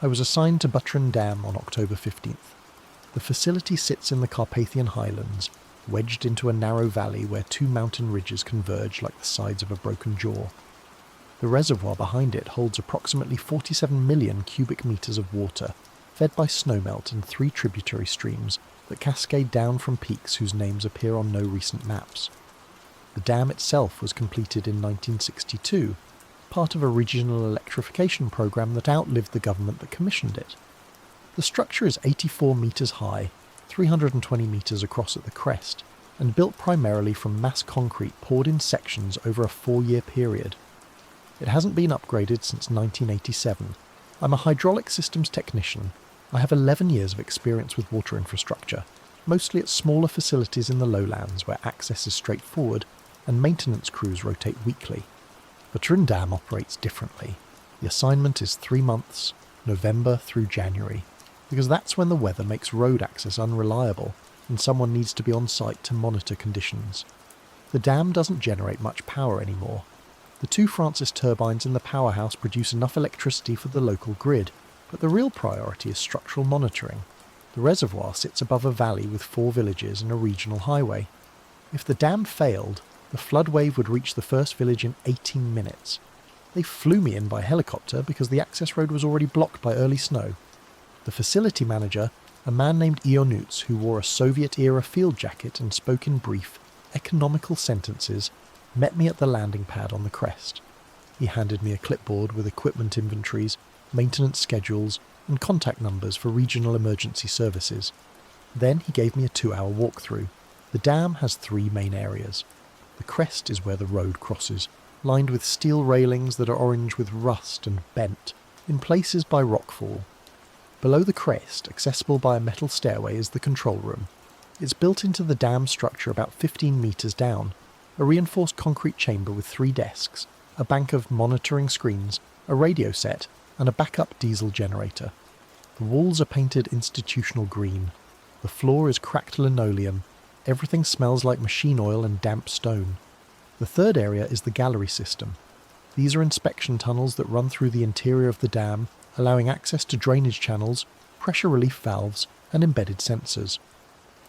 I was assigned to Butteren Dam on October 15th. The facility sits in the Carpathian Highlands, wedged into a narrow valley where two mountain ridges converge like the sides of a broken jaw. The reservoir behind it holds approximately 47 million cubic metres of water, fed by snowmelt and 3 tributary streams that cascade down from peaks whose names appear on no recent maps. The dam itself was completed in 1962, part of a regional electrification programme that outlived the government that commissioned it. The structure is 84 metres high, 320 metres across at the crest, and built primarily from mass concrete poured in sections over a 4-year period. It hasn't been upgraded since 1987. I'm a hydraulic systems technician. I have 11 years of experience with water infrastructure, mostly at smaller facilities in the lowlands where access is straightforward and maintenance crews rotate weekly. Butteren Dam operates differently. The assignment is 3 months, November through January, because that's when the weather makes road access unreliable and someone needs to be on site to monitor conditions. The dam doesn't generate much power anymore. The 2 Francis turbines in the powerhouse produce enough electricity for the local grid, but the real priority is structural monitoring. The reservoir sits above a valley with 4 villages and a regional highway. If the dam failed, the flood wave would reach the first village in 18 minutes. They flew me in by helicopter because the access road was already blocked by early snow. The facility manager, a man named Ionuts who wore a Soviet-era field jacket and spoke in brief, economical sentences, met me at the landing pad on the crest. He handed me a clipboard with equipment inventories, maintenance schedules, and contact numbers for regional emergency services. Then he gave me a 2-hour walkthrough. The dam has 3 main areas. The crest is where the road crosses, lined with steel railings that are orange with rust and bent, in places by rockfall. Below the crest, accessible by a metal stairway, is the control room. It's built into the dam structure about 15 metres down, a reinforced concrete chamber with 3 desks, a bank of monitoring screens, a radio set, and a backup diesel generator. The walls are painted institutional green. The floor is cracked linoleum. Everything smells like machine oil and damp stone. The third area is the gallery system. These are inspection tunnels that run through the interior of the dam, allowing access to drainage channels, pressure relief valves, and embedded sensors.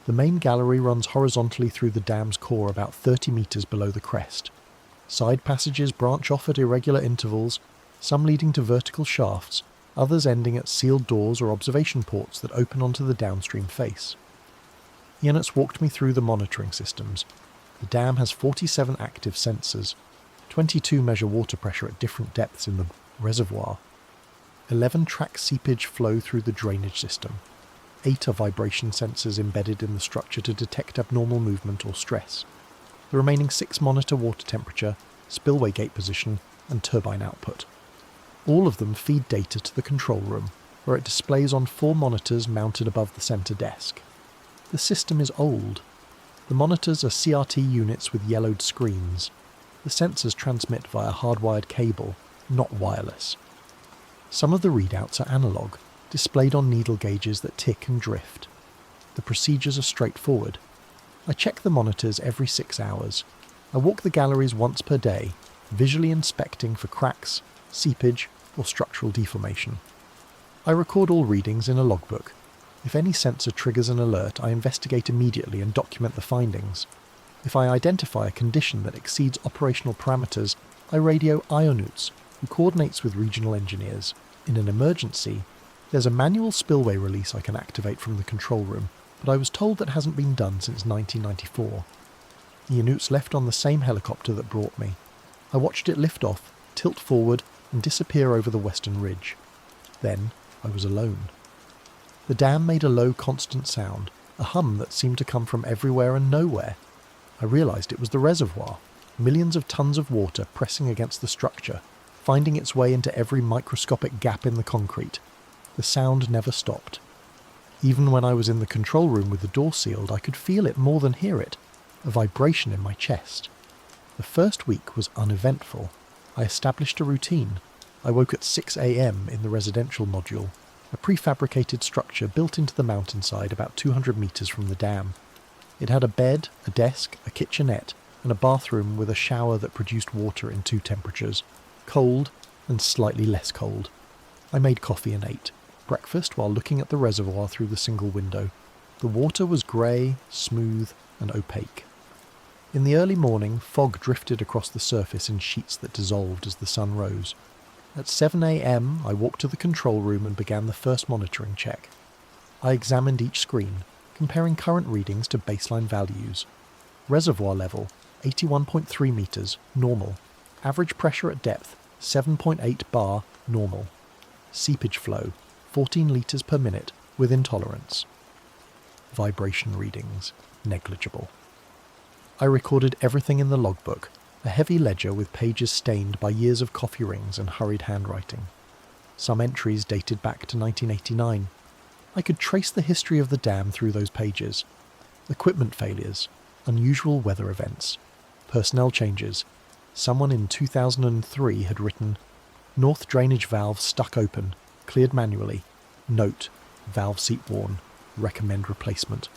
The main gallery runs horizontally through the dam's core about 30 metres below the crest. Side passages branch off at irregular intervals, some leading to vertical shafts, others ending at sealed doors or observation ports that open onto the downstream face. Ionuts walked me through the monitoring systems. The dam has 47 active sensors. 22 measure water pressure at different depths in the reservoir. 11 track seepage flow through the drainage system. 8 are vibration sensors embedded in the structure to detect abnormal movement or stress. The remaining 6 monitor water temperature, spillway gate position, and turbine output. All of them feed data to the control room, where it displays on 4 monitors mounted above the centre desk. The system is old. The monitors are CRT units with yellowed screens. The sensors transmit via hardwired cable, not wireless. Some of the readouts are analogue, displayed on needle gauges that tick and drift. The procedures are straightforward. I check the monitors every 6 hours. I walk the galleries once per day, visually inspecting for cracks, seepage, or structural deformation. I record all readings in a logbook. If any sensor triggers an alert, I investigate immediately and document the findings. If I identify a condition that exceeds operational parameters, I radio Ionuts, who coordinates with regional engineers. In an emergency, there's a manual spillway release I can activate from the control room, but I was told that hasn't been done since 1994. Ionuts left on the same helicopter that brought me. I watched it lift off, tilt forward, and disappear over the western ridge. Then I was alone. The dam made a low, constant sound, a hum that seemed to come from everywhere and nowhere. I realised it was the reservoir, millions of tons of water pressing against the structure, finding its way into every microscopic gap in the concrete. The sound never stopped. Even when I was in the control room with the door sealed, I could feel it more than hear it, a vibration in my chest. The first week was uneventful. I established a routine. I woke at 6 a.m. in the residential module, a prefabricated structure built into the mountainside about 200 metres from the dam. It had a bed, a desk, a kitchenette, and a bathroom with a shower that produced water in 2 temperatures, cold and slightly less cold. I made coffee and ate. breakfast while looking at the reservoir through the single window. The water was grey, smooth, and opaque. In the early morning, fog drifted across the surface in sheets that dissolved as the sun rose. At 7 a.m, I walked to the control room and began the first monitoring check. I examined each screen, comparing current readings to baseline values. Reservoir level, 81.3 metres, normal. Average pressure at depth, 7.8 bar, normal. Seepage flow, 14 litres per minute, within tolerance. Vibration readings, negligible. I recorded everything in the logbook, a heavy ledger with pages stained by years of coffee rings and hurried handwriting. Some entries dated back to 1989. I could trace the history of the dam through those pages. Equipment failures, unusual weather events, personnel changes. Someone in 2003 had written, "North drainage valve stuck open, cleared manually. Note, valve seat worn. Recommend replacement."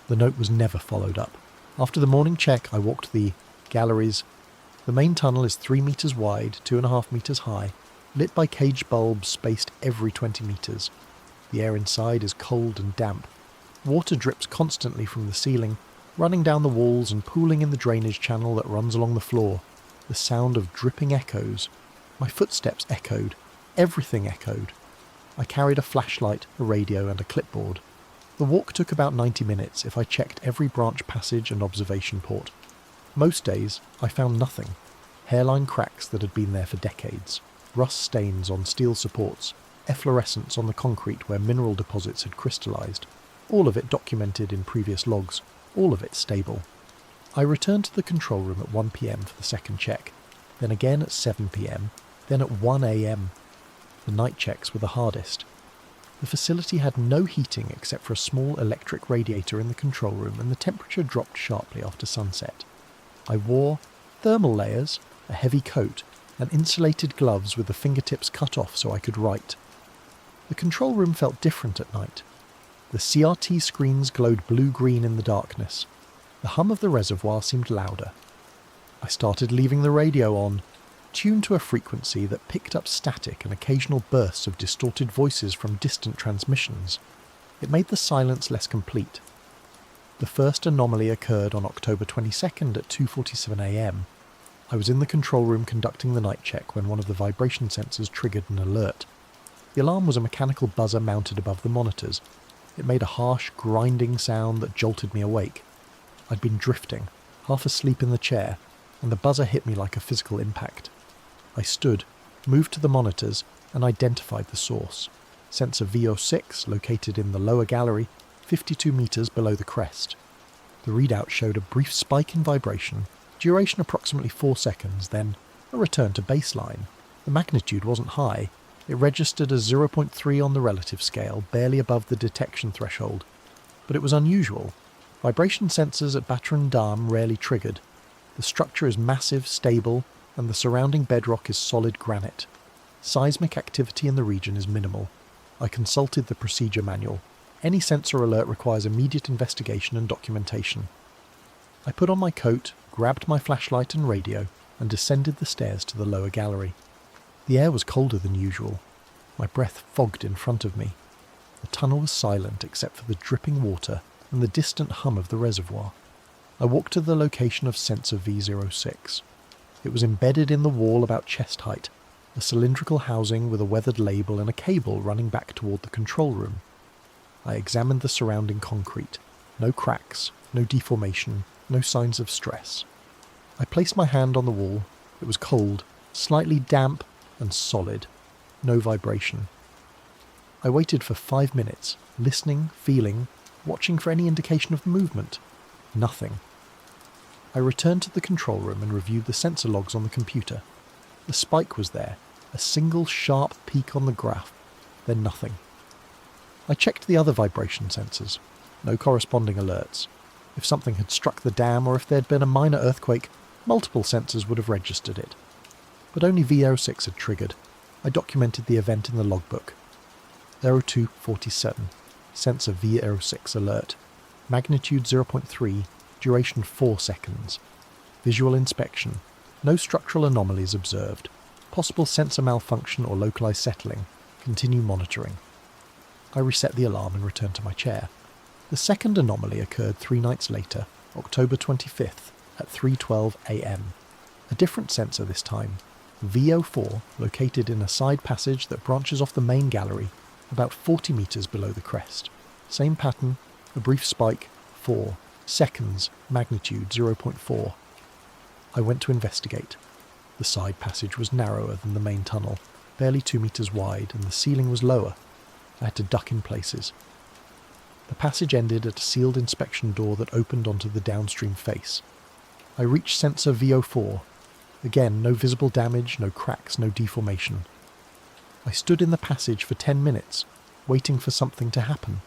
The note was never followed up. After the morning check, I walked the galleries. The main tunnel is 3 metres wide, 2.5 metres high, lit by cage bulbs spaced every 20 metres. The air inside is cold and damp. Water drips constantly from the ceiling, running down the walls and pooling in the drainage channel that runs along the floor. The sound of dripping echoes. My footsteps echoed. Everything echoed. I carried a flashlight, a radio and a clipboard. The walk took about 90 minutes if I checked every branch passage and observation port. Most days, I found nothing. Hairline cracks that had been there for decades, rust stains on steel supports, efflorescence on the concrete where mineral deposits had crystallised, all of it documented in previous logs, all of it stable. I returned to the control room at 1 p.m. for the second check, then again at 7 p.m, then at 1 a.m. The night checks were the hardest. The facility had no heating except for a small electric radiator in the control room, and the temperature dropped sharply after sunset. I wore thermal layers, a heavy coat, and insulated gloves with the fingertips cut off so I could write. The control room felt different at night. The CRT screens glowed blue-green in the darkness. The hum of the reservoir seemed louder. I started leaving the radio on, tuned to a frequency that picked up static and occasional bursts of distorted voices from distant transmissions. It made the silence less complete. The first anomaly occurred on October 22nd at 2:47 a.m. I was in the control room conducting the night check when one of the vibration sensors triggered an alert. The alarm was a mechanical buzzer mounted above the monitors. It made a harsh, grinding sound that jolted me awake. I'd been drifting, half asleep in the chair, and the buzzer hit me like a physical impact. I stood, moved to the monitors, and identified the source. Sensor VO6, located in the lower gallery, 52 metres below the crest. The readout showed a brief spike in vibration, duration approximately 4 seconds, then a return to baseline. The magnitude wasn't high. It registered as 0.3 on the relative scale, barely above the detection threshold. But it was unusual. Vibration sensors at Batran Dam rarely triggered. The structure is massive, stable, and the surrounding bedrock is solid granite. Seismic activity in the region is minimal. I consulted the procedure manual. Any sensor alert requires immediate investigation and documentation. I put on my coat, grabbed my flashlight and radio, and descended the stairs to the lower gallery. The air was colder than usual. My breath fogged in front of me. The tunnel was silent except for the dripping water and the distant hum of the reservoir. I walked to the location of sensor V06. It was embedded in the wall about chest height, a cylindrical housing with a weathered label and a cable running back toward the control room. I examined the surrounding concrete. No cracks, no deformation, no signs of stress. I placed my hand on the wall. It was cold, slightly damp and solid. No vibration. I waited for 5 minutes, listening, feeling, watching for any indication of movement. Nothing. I returned to the control room and reviewed the sensor logs on the computer. The spike was there, a single sharp peak on the graph, then nothing. I checked the other vibration sensors. No corresponding alerts. If something had struck the dam or if there had been a minor earthquake, multiple sensors would have registered it. But only V06 had triggered. I documented the event in the logbook. 0247. Sensor V06 alert. Magnitude 0.3. Duration 4 seconds. Visual inspection. No structural anomalies observed. Possible sensor malfunction or localized settling. Continue monitoring. I reset the alarm and returned to my chair. The second anomaly occurred 3 nights later, October 25th, at 3:12 a.m. A different sensor this time, VO4, located in a side passage that branches off the main gallery, about 40 metres below the crest. Same pattern, a brief spike, 4 seconds, magnitude 0.4. I went to investigate. The side passage was narrower than the main tunnel, barely 2 metres wide, and the ceiling was lower. I had to duck in places. The passage ended at a sealed inspection door that opened onto the downstream face. I reached sensor VO4. Again, no visible damage, no cracks, no deformation. I stood in the passage for 10 minutes, waiting for something to happen.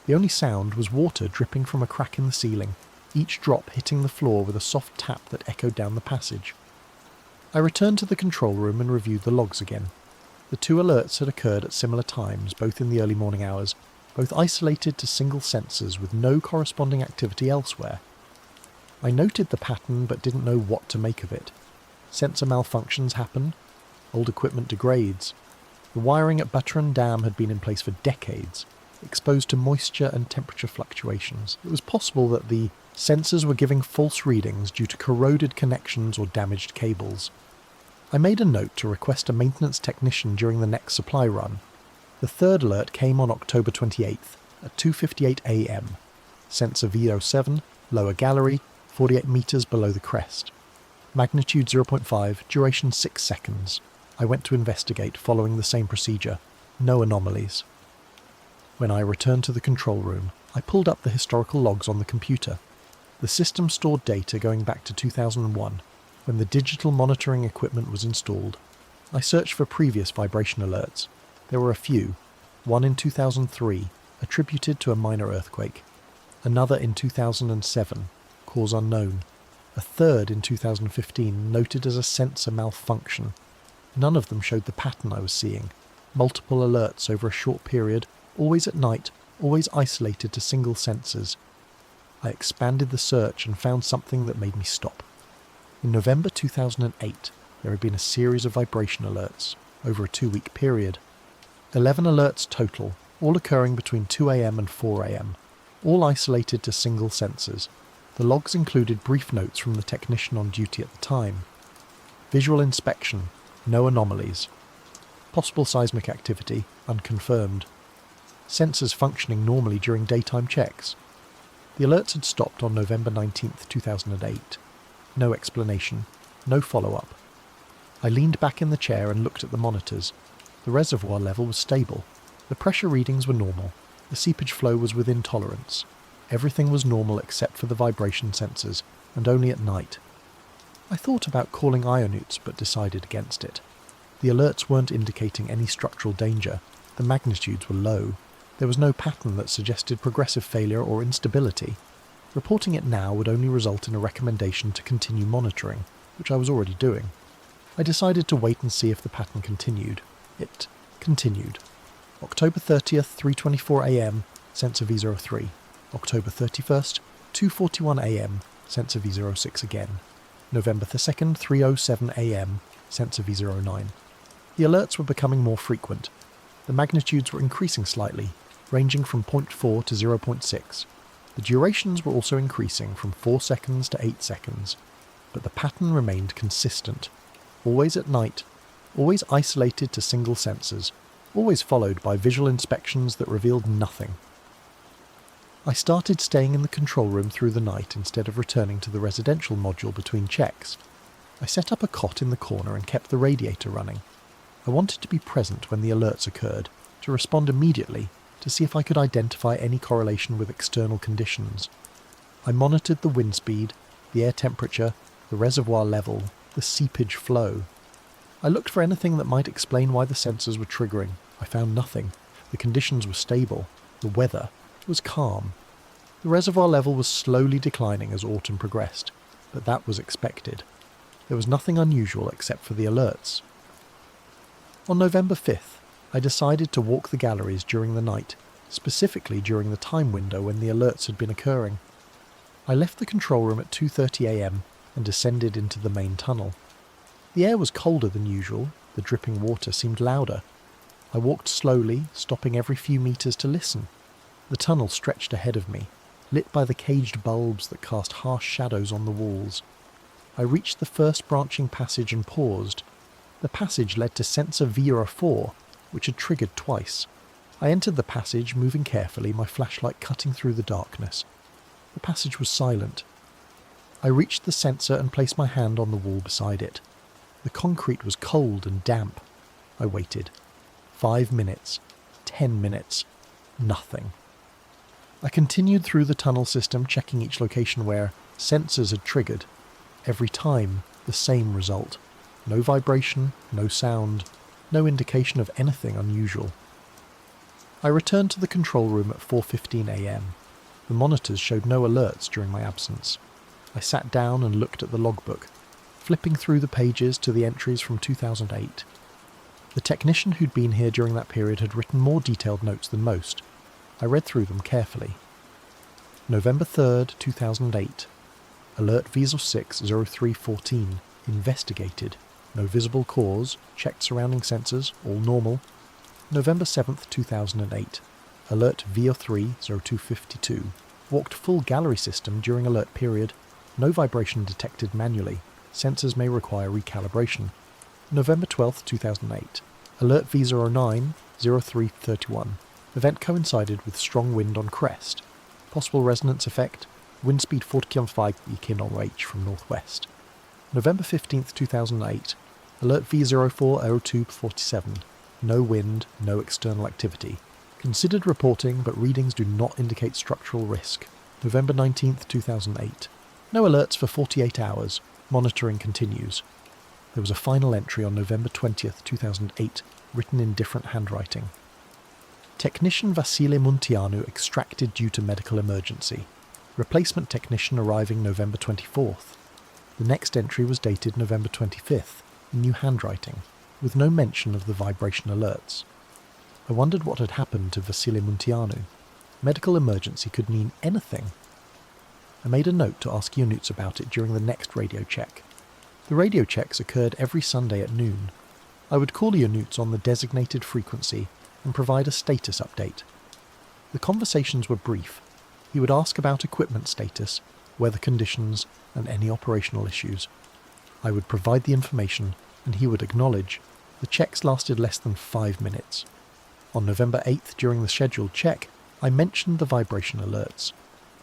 The only sound was water dripping from a crack in the ceiling, each drop hitting the floor with a soft tap that echoed down the passage. I returned to the control room and reviewed the logs again. The 2 alerts had occurred at similar times, both in the early morning hours, both isolated to single sensors with no corresponding activity elsewhere. I noted the pattern but didn't know what to make of it. Sensor malfunctions happen. Old equipment degrades. The wiring at Butterin Dam had been in place for decades, exposed to moisture and temperature fluctuations. It was possible that the sensors were giving false readings due to corroded connections or damaged cables. I made a note to request a maintenance technician during the next supply run. The third alert came on October 28th at 2:58 a.m. Sensor VO7, lower gallery, 48 metres below the crest. Magnitude 0.5, duration 6 seconds. I went to investigate following the same procedure. No anomalies. When I returned to the control room, I pulled up the historical logs on the computer. The system stored data going back to 2001, when the digital monitoring equipment was installed. I searched for previous vibration alerts. There were a few. One in 2003, attributed to a minor earthquake. Another in 2007, cause unknown. A third in 2015, noted as a sensor malfunction. None of them showed the pattern I was seeing. Multiple alerts over a short period, always at night, always isolated to single sensors. I expanded the search and found something that made me stop. In November 2008, there had been a series of vibration alerts, over a 2-week period. 11 alerts total, all occurring between 2 a.m. and 4 a.m., all isolated to single sensors. The logs included brief notes from the technician on duty at the time. Visual inspection, no anomalies. Possible seismic activity, unconfirmed. Sensors functioning normally during daytime checks. The alerts had stopped on November 19, 2008. No explanation, no follow-up. I leaned back in the chair and looked at the monitors. The reservoir level was stable. The pressure readings were normal. The seepage flow was within tolerance. Everything was normal except for the vibration sensors, and only at night. I thought about calling Ionutes, but decided against it. The alerts weren't indicating any structural danger. The magnitudes were low. There was no pattern that suggested progressive failure or instability. Reporting it now would only result in a recommendation to continue monitoring, which I was already doing. I decided to wait and see if the pattern continued. It continued. October 30th, 3:24 a.m, sensor V03. October 31st, 2:41 a.m, sensor V06 again. November 2nd, 3:07 a.m, sensor V09. The alerts were becoming more frequent. The magnitudes were increasing slightly, ranging from 0.4 to 0.6. The durations were also increasing from 4 seconds to 8 seconds, but the pattern remained consistent. Always at night, always isolated to single sensors, always followed by visual inspections that revealed nothing. I started staying in the control room through the night instead of returning to the residential module between checks. I set up a cot in the corner and kept the radiator running. I wanted to be present when the alerts occurred, to respond immediately, to see if I could identify any correlation with external conditions. I monitored the wind speed, the air temperature, the reservoir level, the seepage flow. I looked for anything that might explain why the sensors were triggering. I found nothing. The conditions were stable. The weather was calm. The reservoir level was slowly declining as autumn progressed, but that was expected. There was nothing unusual except for the alerts. On November 5th, I decided to walk the galleries during the night, specifically during the time window when the alerts had been occurring. I left the control room at 2:30 a.m. and descended into the main tunnel. The air was colder than usual, the dripping water seemed louder. I walked slowly, stopping every few meters to listen. The tunnel stretched ahead of me, lit by the caged bulbs that cast harsh shadows on the walls. I reached the first branching passage and paused. The passage led to sensor VR4, which had triggered twice. I entered the passage, moving carefully, my flashlight cutting through the darkness. The passage was silent. I reached the sensor and placed my hand on the wall beside it. The concrete was cold and damp. I waited. 5 minutes. 10 minutes. Nothing. I continued through the tunnel system, checking each location where sensors had triggered. Every time, the same result. No vibration, no sound, no indication of anything unusual. I returned to the control room at 4:15 a.m. The monitors showed no alerts during my absence. I sat down and looked at the logbook, flipping through the pages to the entries from 2008. The technician who'd been here during that period had written more detailed notes than most. I read through them carefully. November 3rd, 2008. Alert Visa 60314. Investigated. No visible cause. Checked surrounding sensors. All normal. November 7th, 2008. Alert VO3 0252. Walked full gallery system during alert period. No vibration detected manually. Sensors may require recalibration. November 12th, 2008. Alert V09 0331. Event coincided with strong wind on crest. Possible resonance effect. Wind speed 40 km/h from northwest. November 15th, 2008. Alert V040247. No wind, no external activity. Considered reporting, but readings do not indicate structural risk. November 19th, 2008. No alerts for 48 hours. Monitoring continues. There was a final entry on November 20th, 2008, written in different handwriting. Technician Vasile Munteanu extracted due to medical emergency. Replacement technician arriving November 24th. The next entry was dated November 25th, in new handwriting, with no mention of the vibration alerts. I wondered what had happened to Vasile Munteanu. Medical emergency could mean anything. I made a note to ask Ionuț about it during the next radio check. The radio checks occurred every Sunday at noon. I would call Ionuț on the designated frequency and provide a status update. The conversations were brief. He would ask about equipment status, weather conditions, and any operational issues. I would provide the information, and he would acknowledge. The checks lasted less than 5 minutes. On November 8th, during the scheduled check, I mentioned the vibration alerts.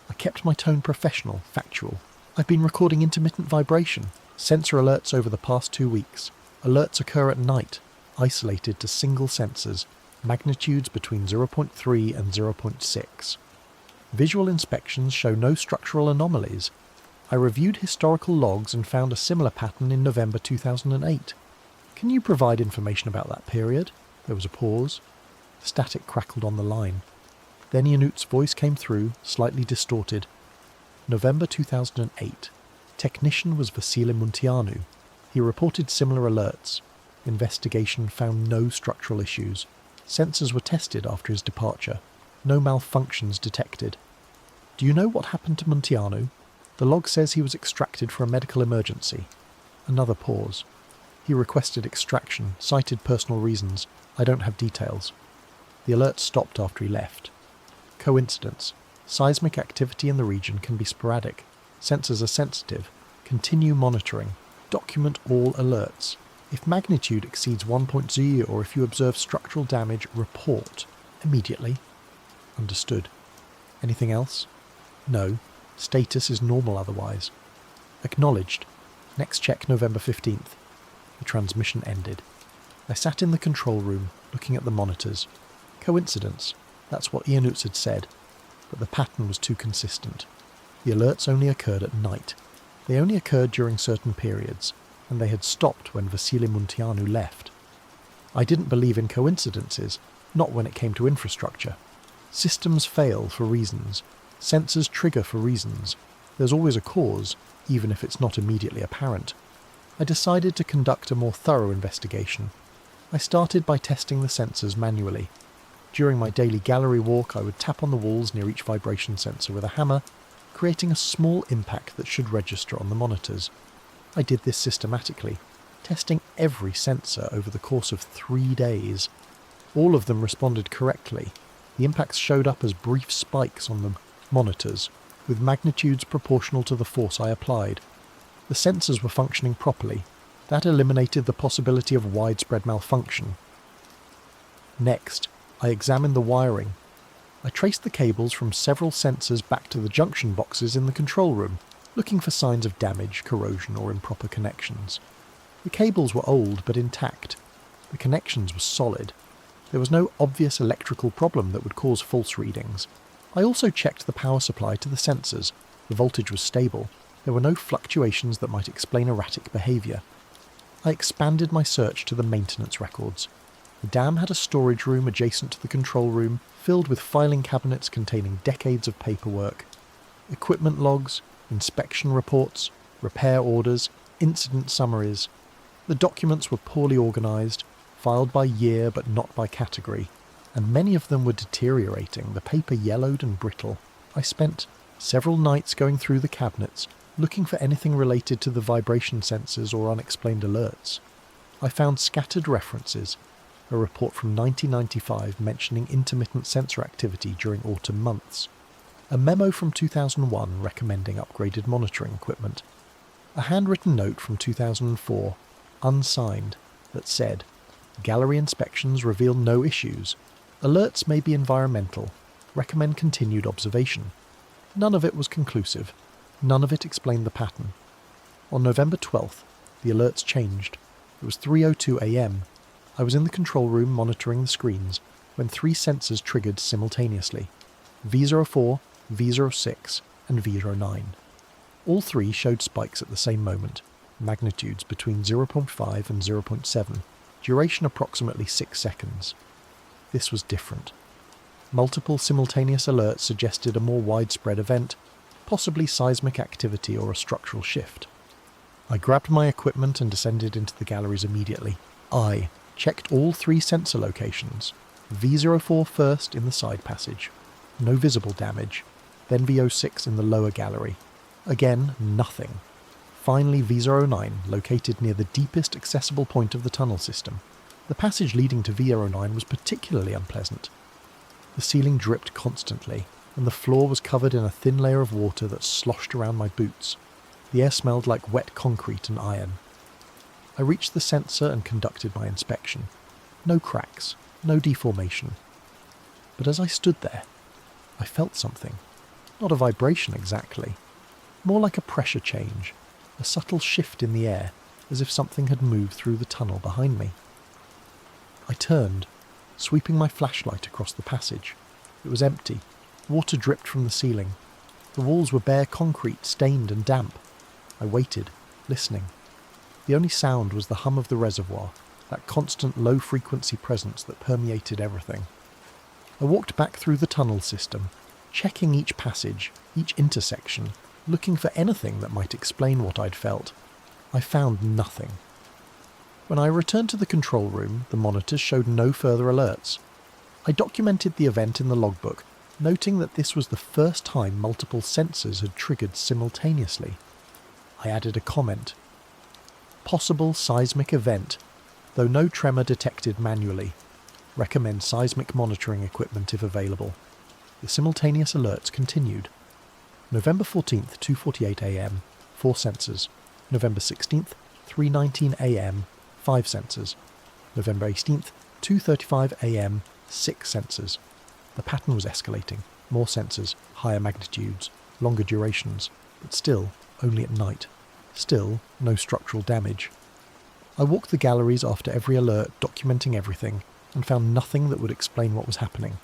I kept my tone professional, factual. I've been recording intermittent vibration, sensor alerts over the past 2 weeks. Alerts occur at night, isolated to single sensors, magnitudes between 0.3 and 0.6. Visual inspections show no structural anomalies. I reviewed historical logs and found a similar pattern in November 2008. Can you provide information about that period? There was a pause. Static crackled on the line. Then Ionuț's voice came through, slightly distorted. November 2008. Technician was Vasile Munteanu. He reported similar alerts. Investigation found no structural issues. Sensors were tested after his departure. No malfunctions detected. Do you know what happened to Munteanu? The log says he was extracted for a medical emergency. Another pause. He requested extraction, cited personal reasons. I don't have details. The alert stopped after he left. Coincidence. Seismic activity in the region can be sporadic. Sensors are sensitive. Continue monitoring. Document all alerts. If magnitude exceeds 1.0 or if you observe structural damage, report. Immediately. Understood. Anything else? No. Status is normal otherwise. Acknowledged. Next check November 15th. The transmission ended. I sat in the control room, looking at the monitors. Coincidence. That's what Ionuț had said. But the pattern was too consistent. The alerts only occurred at night. They only occurred during certain periods, and they had stopped when Vasile Munteanu left. I didn't believe in coincidences, not when it came to infrastructure. Systems fail for reasons. Sensors trigger for reasons. There's always a cause, even if it's not immediately apparent. I decided to conduct a more thorough investigation. I started by testing the sensors manually. During my daily gallery walk, I would tap on the walls near each vibration sensor with a hammer, creating a small impact that should register on the monitors. I did this systematically, testing every sensor over the course of 3 days. All of them responded correctly. The impacts showed up as brief spikes on the monitors, with magnitudes proportional to the force I applied. The sensors were functioning properly. That eliminated the possibility of widespread malfunction. Next, I examined the wiring. I traced the cables from several sensors back to the junction boxes in the control room, looking for signs of damage, corrosion, or improper connections. The cables were old but intact. The connections were solid. There was no obvious electrical problem that would cause false readings. I also checked the power supply to the sensors. The voltage was stable. There were no fluctuations that might explain erratic behaviour. I expanded my search to the maintenance records. The dam had a storage room adjacent to the control room, filled with filing cabinets containing decades of paperwork, equipment logs, inspection reports, repair orders, incident summaries. The documents were poorly organised, filed by year but not by category, and many of them were deteriorating, the paper yellowed and brittle. I spent several nights going through the cabinets, looking for anything related to the vibration sensors or unexplained alerts. I found scattered references, a report from 1995 mentioning intermittent sensor activity during autumn months, a memo from 2001 recommending upgraded monitoring equipment, a handwritten note from 2004, unsigned, that said, "Gallery inspections reveal no issues. Alerts may be environmental. Recommend continued observation." None of it was conclusive. None of it explained the pattern. On November 12th, the alerts changed. It was 3:02 a.m. I was in the control room monitoring the screens when 3 sensors triggered simultaneously: V04, V06, and V09. All 3 showed spikes at the same moment, magnitudes between 0.5 and 0.7, duration approximately 6 seconds. This was different. Multiple simultaneous alerts suggested a more widespread event, possibly seismic activity or a structural shift. I grabbed my equipment and descended into the galleries immediately. I checked all 3 sensor locations. V04 first in the side passage. No visible damage. Then V06 in the lower gallery. Again, nothing. Finally V09, located near the deepest accessible point of the tunnel system. The passage leading to V09 was particularly unpleasant. The ceiling dripped constantly, and the floor was covered in a thin layer of water that sloshed around my boots. The air smelled like wet concrete and iron. I reached the sensor and conducted my inspection. No cracks, no deformation. But as I stood there, I felt something. Not a vibration exactly. More like a pressure change, a subtle shift in the air, as if something had moved through the tunnel behind me. I turned, sweeping my flashlight across the passage. It was empty. Water dripped from the ceiling. The walls were bare concrete, stained and damp. I waited, listening. The only sound was the hum of the reservoir, that constant low-frequency presence that permeated everything. I walked back through the tunnel system, checking each passage, each intersection, looking for anything that might explain what I'd felt. I found nothing. When I returned to the control room, the monitors showed no further alerts. I documented the event in the logbook, noting that this was the first time multiple sensors had triggered simultaneously. I added a comment. Possible seismic event, though no tremor detected manually. Recommend seismic monitoring equipment if available. The simultaneous alerts continued. November 14th, 2:48 a.m, 4 sensors. November 16th, 3:19 a.m, 5 sensors. November 18th, 2:35 a.m, 6 sensors. The pattern was escalating. More sensors, higher magnitudes, longer durations, but still only at night. Still no structural damage. I walked the galleries after every alert, documenting everything, and found nothing that would explain what was happening.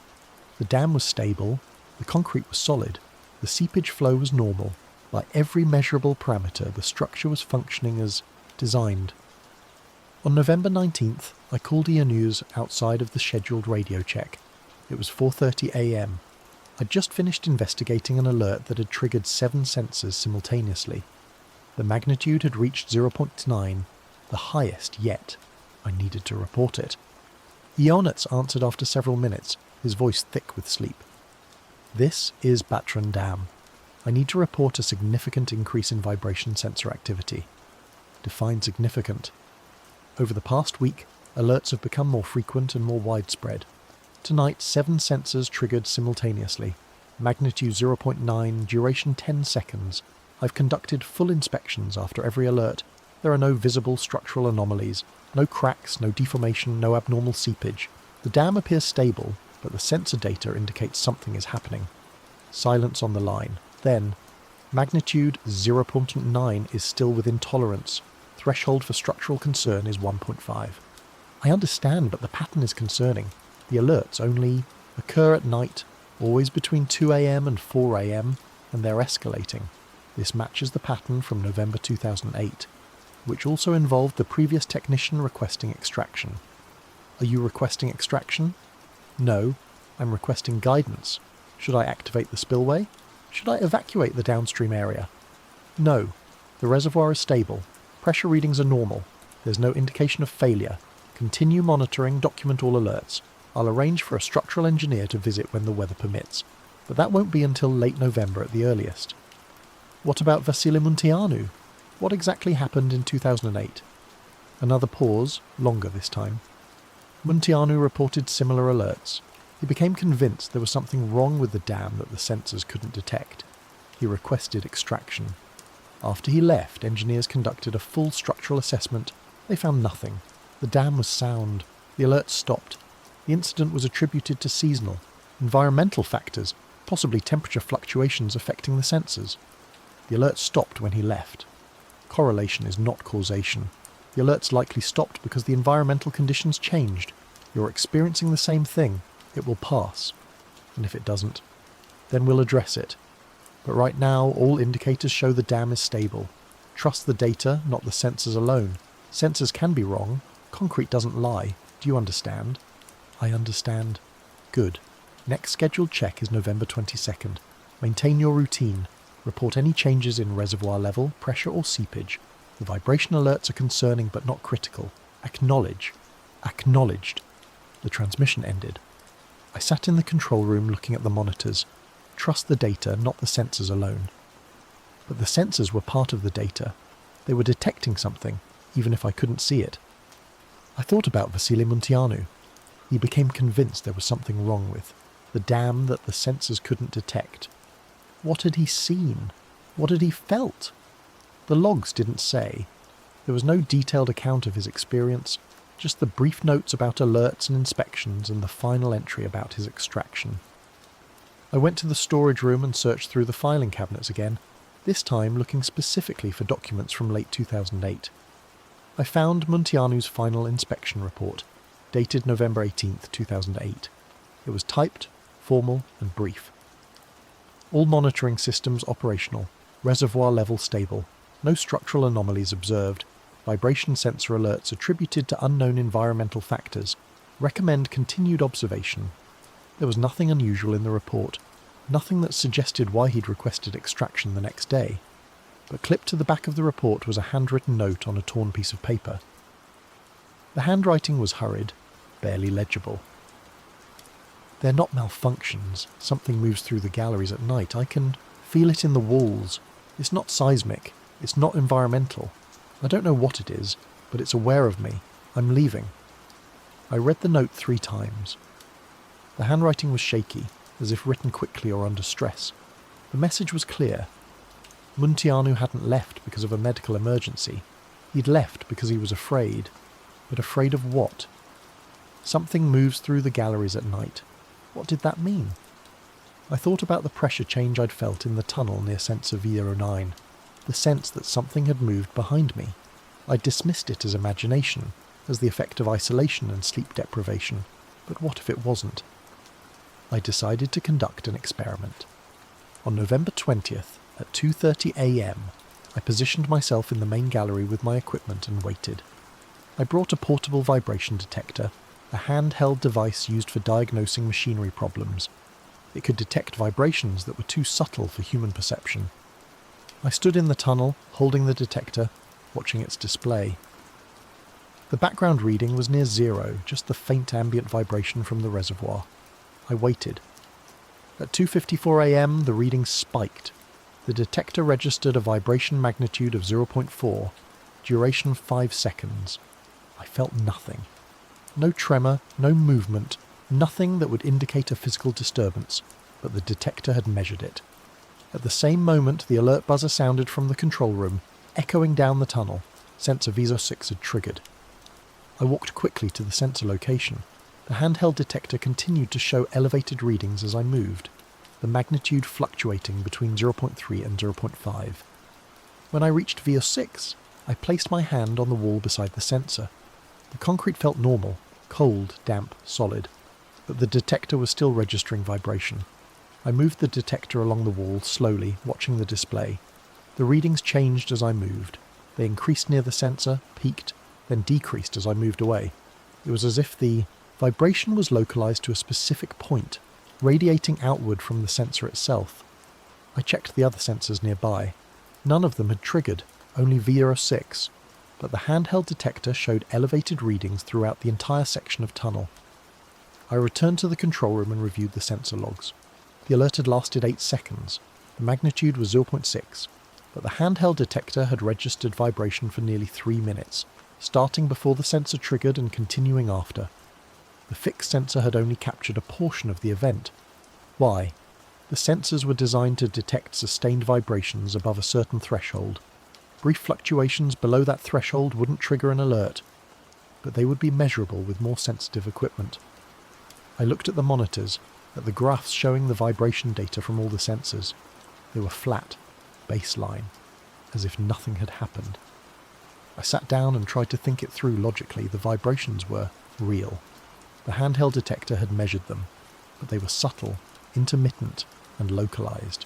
The dam was stable, the concrete was solid, the seepage flow was normal. By every measurable parameter, the structure was functioning as designed. On November 19th, I called EA News outside of the scheduled radio check. It was 4:30 a.m. I'd just finished investigating an alert that had triggered 7 sensors simultaneously. The magnitude had reached 0.9, the highest yet. I needed to report it. Ionitz answered after several minutes, his voice thick with sleep. "This is Batran Dam. I need to report a significant increase in vibration sensor activity." Define significant. Over the past week, Alerts have become more frequent and more widespread. Tonight, 7 sensors triggered simultaneously. Magnitude 0.9, duration 10 seconds. I've conducted full inspections after every alert. There are no visible structural anomalies. No cracks, no deformation, no abnormal seepage. The dam appears stable, but the sensor data indicates something is happening. Silence on the line. Then, magnitude 0.9 is still within tolerance. Threshold for structural concern is 1.5. I understand, but the pattern is concerning. The alerts only occur at night, always between 2 a.m. and 4 a.m., and they're escalating. This matches the pattern from November 2008, which also involved the previous technician requesting extraction. Are you requesting extraction? No, I'm requesting guidance. Should I activate the spillway? Should I evacuate the downstream area? No, the reservoir is stable. Pressure readings are normal. There's no indication of failure. Continue monitoring, document all alerts. I'll arrange for a structural engineer to visit when the weather permits, but that won't be until late November at the earliest. What about Vasile Munteanu? What exactly happened in 2008? Another pause, longer this time. Munteanu reported similar alerts. He became convinced there was something wrong with the dam that the sensors couldn't detect. He requested extraction. After he left, engineers conducted a full structural assessment. They found nothing. The dam was sound. The alerts stopped. The incident was attributed to seasonal, environmental factors, possibly temperature fluctuations affecting the sensors. The alerts stopped when he left. Correlation is not causation. The alerts likely stopped because the environmental conditions changed. You're experiencing the same thing. It will pass. And if it doesn't, then we'll address it. But right now, all indicators show the dam is stable. Trust the data, not the sensors alone. Sensors can be wrong. Concrete doesn't lie. Do you understand? I understand. Good. Next scheduled check is November 22nd. Maintain your routine. Report any changes in reservoir level, pressure or seepage. The vibration alerts are concerning but not critical. Acknowledge. Acknowledged. The transmission ended. I sat in the control room looking at the monitors. Trust the data, not the sensors alone. But the sensors were part of the data. They were detecting something, even if I couldn't see it. I thought about Vasile Munteanu. He became convinced there was something wrong with the dam that the sensors couldn't detect. What had he seen? What had he felt? The logs didn't say. There was no detailed account of his experience, just the brief notes about alerts and inspections and the final entry about his extraction. I went to the storage room and searched through the filing cabinets again, this time looking specifically for documents from late 2008. I found Munteanu's final inspection report, dated November 18, 2008. It was typed, formal and brief. All monitoring systems operational, reservoir level stable, no structural anomalies observed, vibration sensor alerts attributed to unknown environmental factors, recommend continued observation. There was nothing unusual in the report, nothing that suggested why he'd requested extraction the next day, but clipped to the back of the report was a handwritten note on a torn piece of paper. The handwriting was hurried, barely legible. They're not malfunctions. Something moves through the galleries at night. I can feel it in the walls. It's not seismic. It's not environmental. I don't know what it is, but it's aware of me. I'm leaving. I read the note 3 times. The handwriting was shaky, as if written quickly or under stress. The message was clear. Munteanu hadn't left because of a medical emergency. He'd left because he was afraid. But afraid of what? Something moves through the galleries at night. What did that mean? I thought about the pressure change I'd felt in the tunnel near sensor V09, the sense that something had moved behind me. I dismissed it as imagination, as the effect of isolation and sleep deprivation, but what if it wasn't? I decided to conduct an experiment. On November 20th, at 2:30 a.m, I positioned myself in the main gallery with my equipment and waited. I brought a portable vibration detector, a handheld device used for diagnosing machinery problems. It could detect vibrations that were too subtle for human perception. I stood in the tunnel, holding the detector, watching its display. The background reading was near 0, just the faint ambient vibration from the reservoir. I waited. At 2:54 a.m, the reading spiked. The detector registered a vibration magnitude of 0.4, duration 5 seconds. I felt nothing. No tremor, no movement, nothing that would indicate a physical disturbance, but the detector had measured it. At the same moment, the alert buzzer sounded from the control room, echoing down the tunnel. Sensor VISO 6 had triggered. I walked quickly to the sensor location. The handheld detector continued to show elevated readings as I moved, the magnitude fluctuating between 0.3 and 0.5. When I reached VISO 6, I placed my hand on the wall beside the sensor. The concrete felt normal, cold, damp, solid, but the detector was still registering vibration. I moved the detector along the wall slowly, watching the display. The readings changed as I moved. They increased near the sensor, peaked, then decreased as I moved away. It was as if the vibration was localized to a specific point, radiating outward from the sensor itself. I checked the other sensors nearby. None of them had triggered, only VISO 6, but the handheld detector showed elevated readings throughout the entire section of tunnel. I returned to the control room and reviewed the sensor logs. The alert had lasted 8 seconds. The magnitude was 0.6, but the handheld detector had registered vibration for nearly 3 minutes, starting before the sensor triggered and continuing after. The fixed sensor had only captured a portion of the event. Why? The sensors were designed to detect sustained vibrations above a certain threshold. Brief fluctuations below that threshold wouldn't trigger an alert, but they would be measurable with more sensitive equipment. I looked at the monitors, at the graphs showing the vibration data from all the sensors. They were flat, baseline, as if nothing had happened. I sat down and tried to think it through logically. The vibrations were real. The handheld detector had measured them, but they were subtle, intermittent, and localized.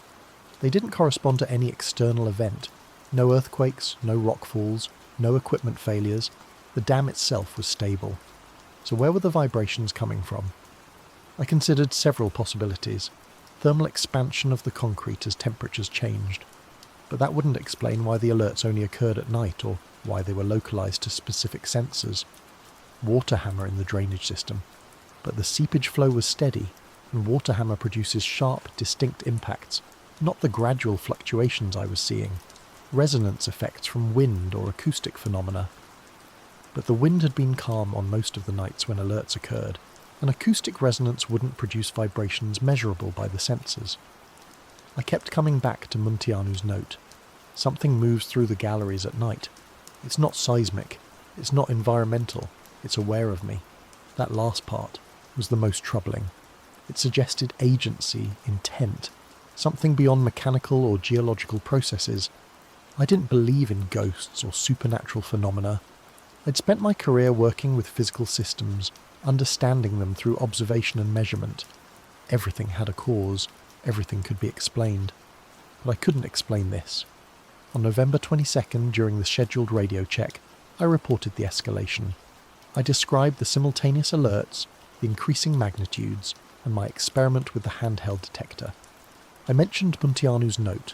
They didn't correspond to any external event. No earthquakes, no rock falls, no equipment failures. The dam itself was stable. So where were the vibrations coming from? I considered several possibilities. Thermal expansion of the concrete as temperatures changed. But that wouldn't explain why the alerts only occurred at night or why they were localized to specific sensors. Water hammer in the drainage system. But the seepage flow was steady, and water hammer produces sharp, distinct impacts, not the gradual fluctuations I was seeing. Resonance effects from wind or acoustic phenomena. But the wind had been calm on most of the nights when alerts occurred, and acoustic resonance wouldn't produce vibrations measurable by the sensors. I kept coming back to Munteanu's note. Something moves through the galleries at night. It's not seismic, it's not environmental, it's aware of me. That last part was the most troubling. It suggested agency, intent, something beyond mechanical or geological processes. I didn't believe in ghosts or supernatural phenomena. I'd spent my career working with physical systems, understanding them through observation and measurement. Everything had a cause, everything could be explained. But I couldn't explain this. On November 22nd, during the scheduled radio check, I reported the escalation. I described the simultaneous alerts, the increasing magnitudes, and my experiment with the handheld detector. I mentioned Munteanu's note.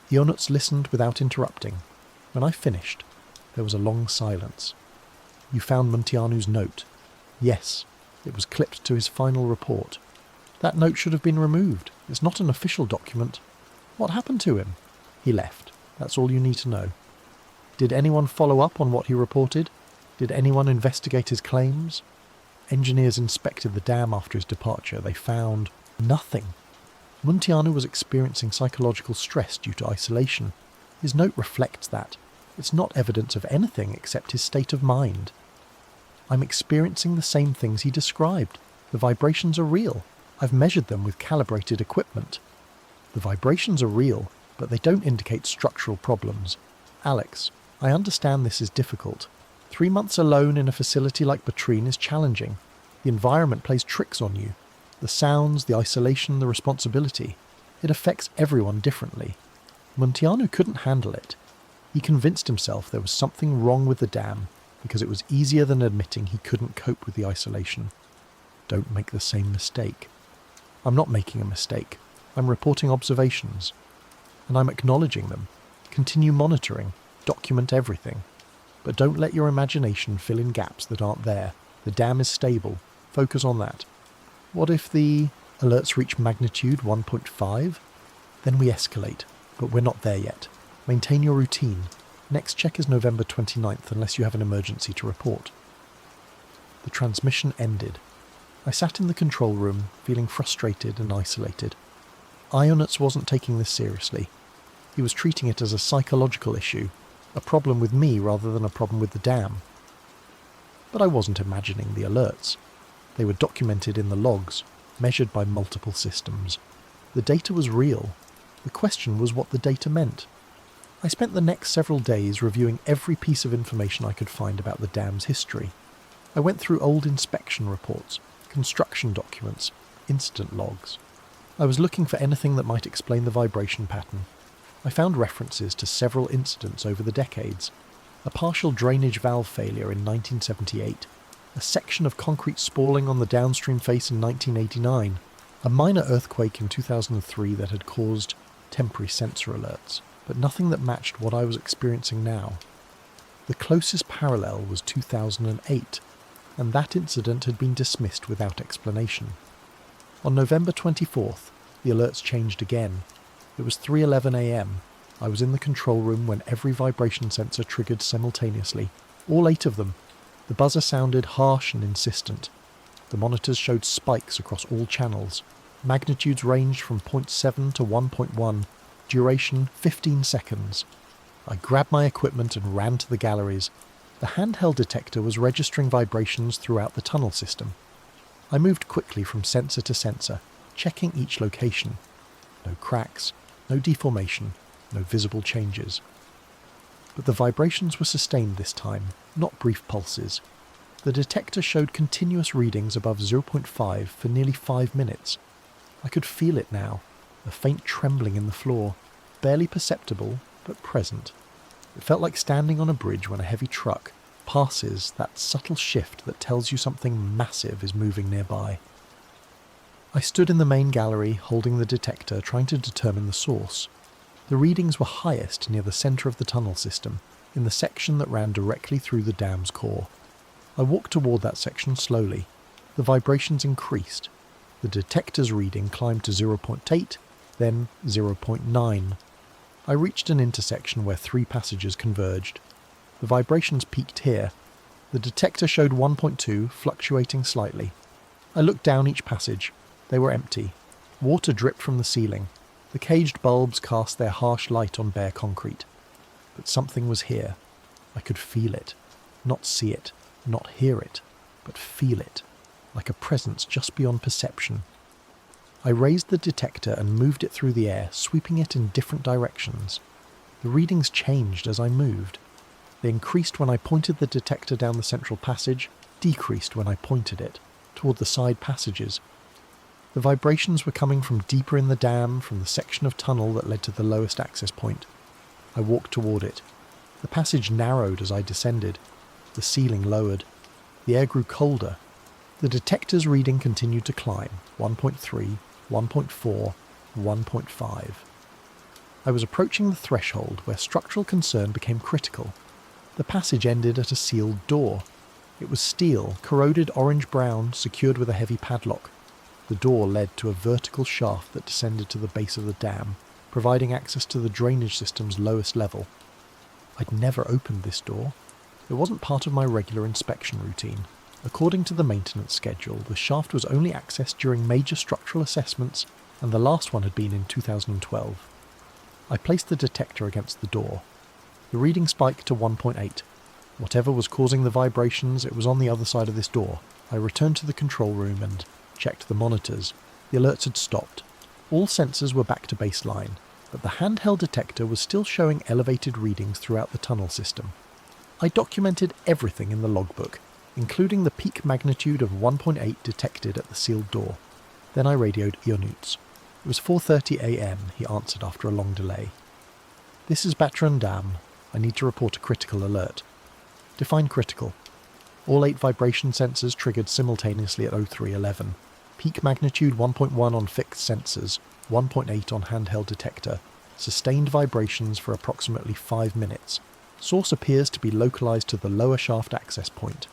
The Onuts listened without interrupting. When I finished, there was a long silence. You found Munteanu's note. Yes, it was clipped to his final report. That note should have been removed. It's not an official document. What happened to him? He left. That's all you need to know. Did anyone follow up on what he reported? Did anyone investigate his claims? Engineers inspected the dam after his departure. They found nothing. Munteanu was experiencing psychological stress due to isolation. His note reflects that. It's not evidence of anything except his state of mind. I'm experiencing the same things he described. The vibrations are real. I've measured them with calibrated equipment. The vibrations are real, but they don't indicate structural problems. Alex, I understand this is difficult. 3 months alone in a facility like Batrine is challenging. The environment plays tricks on you. The sounds, the isolation, the responsibility. It affects everyone differently. Munteanu couldn't handle it. He convinced himself there was something wrong with the dam because it was easier than admitting he couldn't cope with the isolation. Don't make the same mistake. I'm not making a mistake. I'm reporting observations. And I'm acknowledging them. Continue monitoring. Document everything. But don't let your imagination fill in gaps that aren't there. The dam is stable. Focus on that. What if the alerts reach magnitude 1.5? Then we escalate, but we're not there yet. Maintain your routine. Next check is November 29th unless you have an emergency to report. The transmission ended. I sat in the control room, feeling frustrated and isolated. Ionuts wasn't taking this seriously. He was treating it as a psychological issue, a problem with me rather than a problem with the dam. But I wasn't imagining the alerts. They were documented in the logs, measured by multiple systems. The data was real. The question was what the data meant. I spent the next several days reviewing every piece of information I could find about the dam's history. I went through old inspection reports, construction documents, incident logs. I was looking for anything that might explain the vibration pattern. I found references to several incidents over the decades. A partial drainage valve failure in 1978, a section of concrete spalling on the downstream face in 1989, a minor earthquake in 2003 that had caused temporary sensor alerts, but nothing that matched what I was experiencing now. The closest parallel was 2008, and that incident had been dismissed without explanation. On November 24th, the alerts changed again. It was 3:11 a.m. I was in the control room when every vibration sensor triggered simultaneously, all 8 of them. The buzzer sounded harsh and insistent. The monitors showed spikes across all channels. Magnitudes ranged from 0.7 to 1.1, duration 15 seconds. I grabbed my equipment and ran to the galleries. The handheld detector was registering vibrations throughout the tunnel system. I moved quickly from sensor to sensor, checking each location. No cracks, no deformation, no visible changes. But the vibrations were sustained this time, not brief pulses. The detector showed continuous readings above 0.5 for nearly 5 minutes. I could feel it now, a faint trembling in the floor, barely perceptible, but present. It felt like standing on a bridge when a heavy truck passes that subtle shift that tells you something massive is moving nearby. I stood in the main gallery, holding the detector, trying to determine the source. The readings were highest near the centre of the tunnel system, in the section that ran directly through the dam's core. I walked toward that section slowly. The vibrations increased. The detector's reading climbed to 0.8, then 0.9. I reached an intersection where 3 passages converged. The vibrations peaked here. The detector showed 1.2, fluctuating slightly. I looked down each passage. They were empty. Water dripped from the ceiling. The caged bulbs cast their harsh light on bare concrete. But something was here. I could feel it. Not see it, not hear it, but feel it, like a presence just beyond perception. I raised the detector and moved it through the air, sweeping it in different directions. The readings changed as I moved. They increased when I pointed the detector down the central passage, decreased when I pointed it, toward the side passages. The vibrations were coming from deeper in the dam, from the section of tunnel that led to the lowest access point. I walked toward it. The passage narrowed as I descended. The ceiling lowered. The air grew colder. The detector's reading continued to climb, 1.3, 1.4, 1.5. I was approaching the threshold where structural concern became critical. The passage ended at a sealed door. It was steel, corroded orange-brown, secured with a heavy padlock. The door led to a vertical shaft that descended to the base of the dam, providing access to the drainage system's lowest level. I'd never opened this door. It wasn't part of my regular inspection routine. According to the maintenance schedule, the shaft was only accessed during major structural assessments, and the last one had been in 2012. I placed the detector against the door. The reading spiked to 1.8. Whatever was causing the vibrations, it was on the other side of this door. I returned to the control room and checked the monitors. The alerts had stopped. All sensors were back to baseline, but the handheld detector was still showing elevated readings throughout the tunnel system. I documented everything in the logbook, including the peak magnitude of 1.8 detected at the sealed door. Then I radioed Ionuts. It was 4:30 a.m, he answered after a long delay. This is Batran Dam. I need to report a critical alert. Define critical. All 8 vibration sensors triggered simultaneously at 03:11. Peak magnitude 1.1 on fixed sensors, 1.8 on handheld detector. Sustained vibrations for approximately 5 minutes. Source appears to be localized to the lower shaft access point.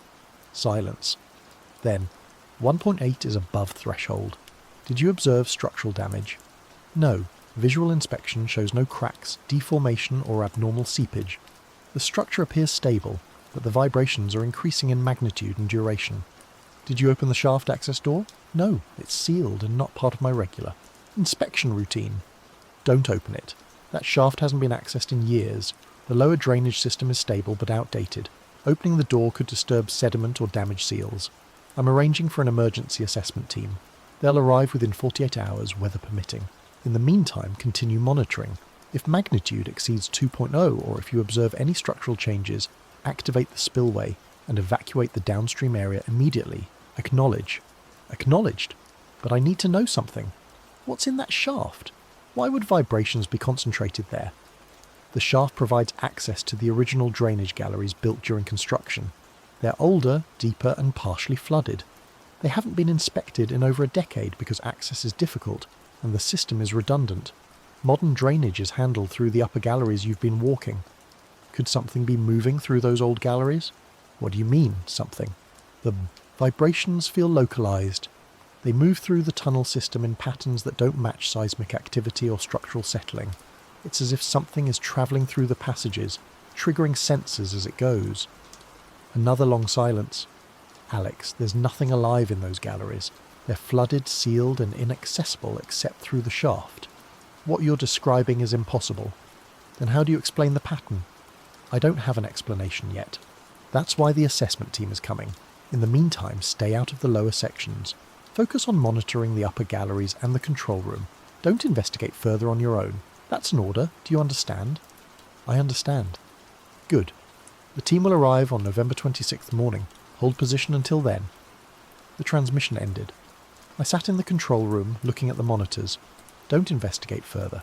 Silence. Then, 1.8 is above threshold. Did you observe structural damage? No. Visual inspection shows no cracks, deformation or abnormal seepage. The structure appears stable, but the vibrations are increasing in magnitude and duration. Did you open the shaft access door? No, it's sealed and not part of my regular inspection routine. Don't open it. That shaft hasn't been accessed in years. The lower drainage system is stable but outdated. Opening the door could disturb sediment or damage seals. I'm arranging for an emergency assessment team. They'll arrive within 48 hours, weather permitting. In the meantime, continue monitoring. If magnitude exceeds 2.0 or if you observe any structural changes, activate the spillway and evacuate the downstream area immediately. Acknowledge. Acknowledged. But I need to know something. What's in that shaft? Why would vibrations be concentrated there? The shaft provides access to the original drainage galleries built during construction. They're older, deeper and partially flooded. They haven't been inspected in over a decade because access is difficult and the system is redundant. Modern drainage is handled through the upper galleries you've been walking. Could something be moving through those old galleries? What do you mean, something? The vibrations feel localized. They move through the tunnel system in patterns that don't match seismic activity or structural settling. It's as if something is travelling through the passages, triggering sensors as it goes. Another long silence. Alex, there's nothing alive in those galleries. They're flooded, sealed and inaccessible except through the shaft. What you're describing is impossible. Then how do you explain the pattern? I don't have an explanation yet. That's why the assessment team is coming. In the meantime, stay out of the lower sections. Focus on monitoring the upper galleries and the control room. Don't investigate further on your own. That's an order. Do you understand? I understand. Good. The team will arrive on November 26th morning. Hold position until then. The transmission ended. I sat in the control room looking at the monitors. Don't investigate further.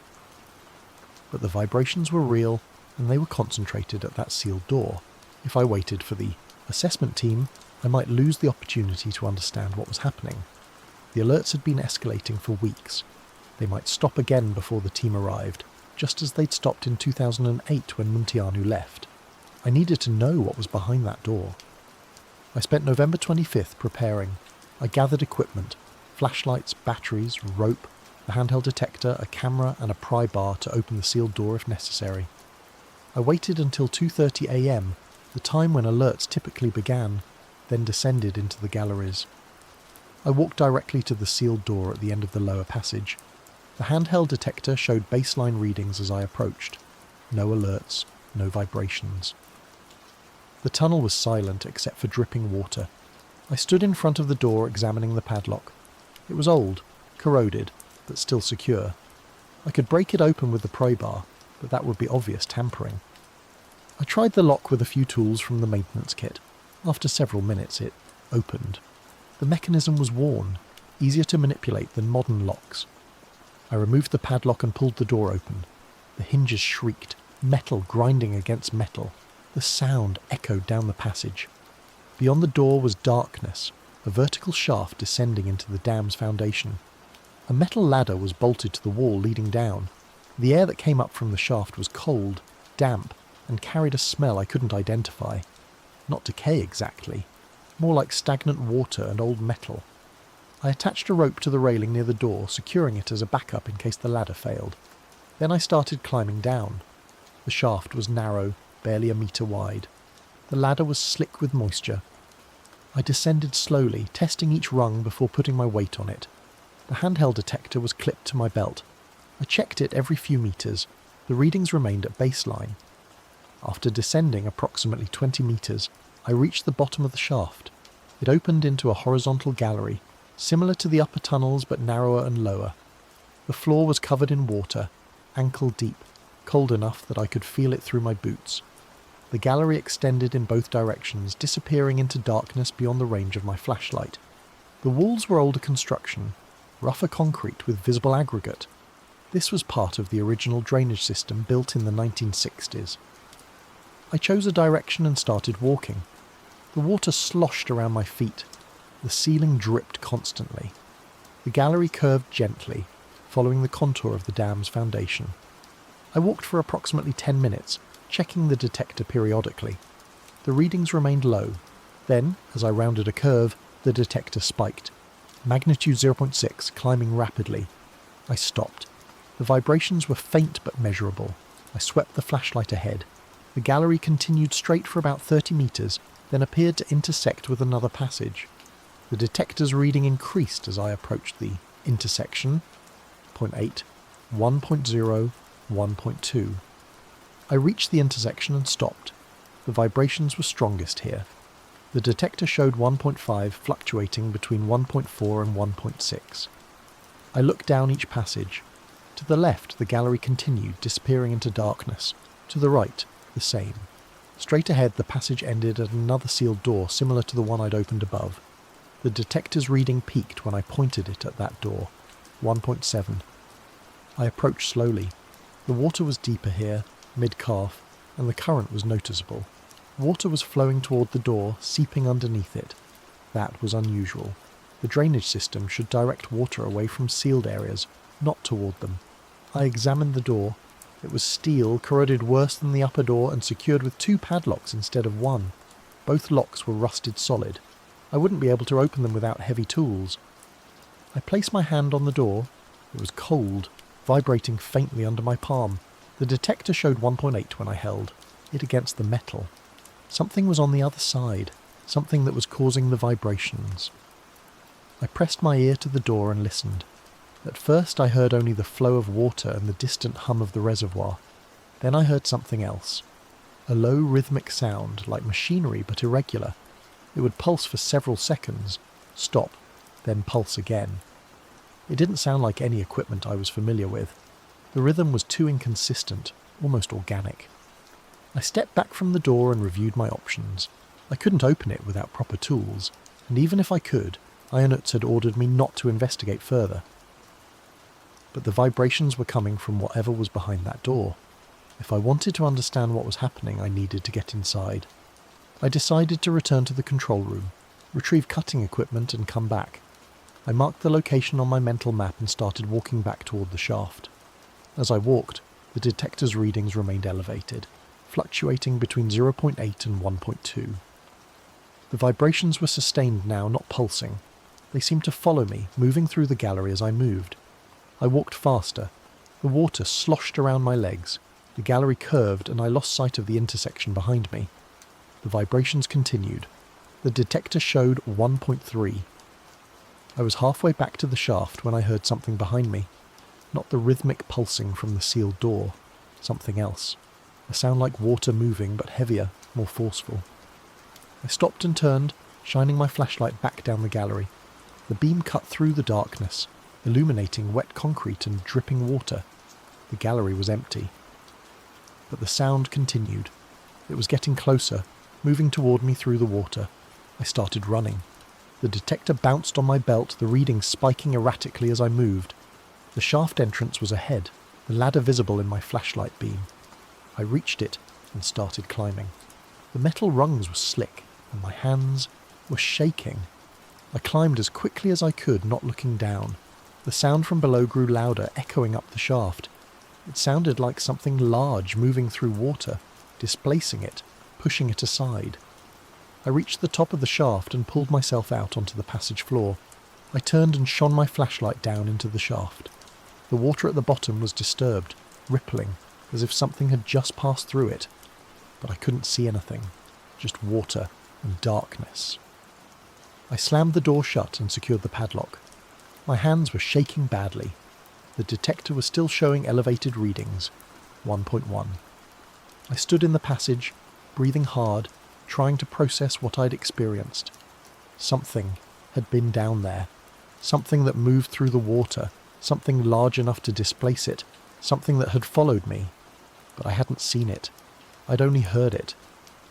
But the vibrations were real and they were concentrated at that sealed door. If I waited for the assessment team, I might lose the opportunity to understand what was happening. The alerts had been escalating for weeks. They might stop again before the team arrived, just as they'd stopped in 2008 when Munteanu left. I needed to know what was behind that door. I spent November 25th preparing. I gathered equipment, flashlights, batteries, rope, a handheld detector, a camera and a pry bar to open the sealed door if necessary. I waited until 2:30 a.m, the time when alerts typically began, then descended into the galleries. I walked directly to the sealed door at the end of the lower passage. The handheld detector showed baseline readings as I approached. No alerts, no vibrations. The tunnel was silent except for dripping water. I stood in front of the door examining the padlock. It was old, corroded, but still secure. I could break it open with the pry bar, but that would be obvious tampering. I tried the lock with a few tools from the maintenance kit. After several minutes it opened. The mechanism was worn, easier to manipulate than modern locks. I removed the padlock and pulled the door open. The hinges shrieked, metal grinding against metal. The sound echoed down the passage. Beyond the door was darkness, a vertical shaft descending into the dam's foundation. A metal ladder was bolted to the wall leading down. The air that came up from the shaft was cold, damp, and carried a smell I couldn't identify. Not decay exactly, more like stagnant water and old metal. I attached a rope to the railing near the door, securing it as a backup in case the ladder failed. Then I started climbing down. The shaft was narrow, barely a metre wide. The ladder was slick with moisture. I descended slowly, testing each rung before putting my weight on it. The handheld detector was clipped to my belt. I checked it every few metres. The readings remained at baseline. After descending approximately 20 metres, I reached the bottom of the shaft. It opened into a horizontal gallery, similar to the upper tunnels but narrower and lower. The floor was covered in water, ankle deep, cold enough that I could feel it through my boots. The gallery extended in both directions, disappearing into darkness beyond the range of my flashlight. The walls were older construction, rougher concrete with visible aggregate. This was part of the original drainage system built in the 1960s. I chose a direction and started walking. The water sloshed around my feet. The ceiling dripped constantly. The gallery curved gently, following the contour of the dam's foundation. I walked for approximately 10 minutes, checking the detector periodically. The readings remained low. Then, as I rounded a curve, the detector spiked. Magnitude 0.6, climbing rapidly. I stopped. The vibrations were faint but measurable. I swept the flashlight ahead. The gallery continued straight for about 30 metres, then appeared to intersect with another passage. The detector's reading increased as I approached the intersection, 0.8, 1.0, 1.2. I reached the intersection and stopped. The vibrations were strongest here. The detector showed 1.5 fluctuating between 1.4 and 1.6. I looked down each passage. To the left, the gallery continued, disappearing into darkness. To the right, the same. Straight ahead, the passage ended at another sealed door similar to the one I'd opened above. The detector's reading peaked when I pointed it at that door, 1.7. I approached slowly. The water was deeper here, mid-calf, and the current was noticeable. Water was flowing toward the door, seeping underneath it. That was unusual. The drainage system should direct water away from sealed areas, not toward them. I examined the door. It was steel, corroded worse than the upper door, and secured with 2 padlocks instead of 1. Both locks were rusted solid. I wouldn't be able to open them without heavy tools. I placed my hand on the door. It was cold, vibrating faintly under my palm. The detector showed 1.8 when I held it against the metal. Something was on the other side, something that was causing the vibrations. I pressed my ear to the door and listened. At first I heard only the flow of water and the distant hum of the reservoir. Then I heard something else. A low rhythmic sound, like machinery but irregular. It would pulse for several seconds, stop, then pulse again. It didn't sound like any equipment I was familiar with. The rhythm was too inconsistent, almost organic. I stepped back from the door and reviewed my options. I couldn't open it without proper tools, and even if I could, Ionuts had ordered me not to investigate further. But the vibrations were coming from whatever was behind that door. If I wanted to understand what was happening, I needed to get inside. I decided to return to the control room, retrieve cutting equipment and come back. I marked the location on my mental map and started walking back toward the shaft. As I walked, the detector's readings remained elevated, fluctuating between 0.8 and 1.2. The vibrations were sustained now, not pulsing. They seemed to follow me, moving through the gallery as I moved. I walked faster. The water sloshed around my legs. The gallery curved and I lost sight of the intersection behind me. The vibrations continued. The detector showed 1.3. I was halfway back to the shaft when I heard something behind me. Not the rhythmic pulsing from the sealed door. Something else. A sound like water moving, but heavier, more forceful. I stopped and turned, shining my flashlight back down the gallery. The beam cut through the darkness, illuminating wet concrete and dripping water. The gallery was empty. But the sound continued. It was getting closer, moving toward me through the water. I started running. The detector bounced on my belt, the readings spiking erratically as I moved. The shaft entrance was ahead, the ladder visible in my flashlight beam. I reached it and started climbing. The metal rungs were slick, and my hands were shaking. I climbed as quickly as I could, not looking down. The sound from below grew louder, echoing up the shaft. It sounded like something large moving through water, displacing it, pushing it aside. I reached the top of the shaft and pulled myself out onto the passage floor. I turned and shone my flashlight down into the shaft. The water at the bottom was disturbed, rippling, as if something had just passed through it. But I couldn't see anything, just water and darkness. I slammed the door shut and secured the padlock. My hands were shaking badly. The detector was still showing elevated readings, 1.1. I stood in the passage, breathing hard, trying to process what I'd experienced. Something had been down there. Something that moved through the water, something large enough to displace it, something that had followed me. But I hadn't seen it. I'd only heard it,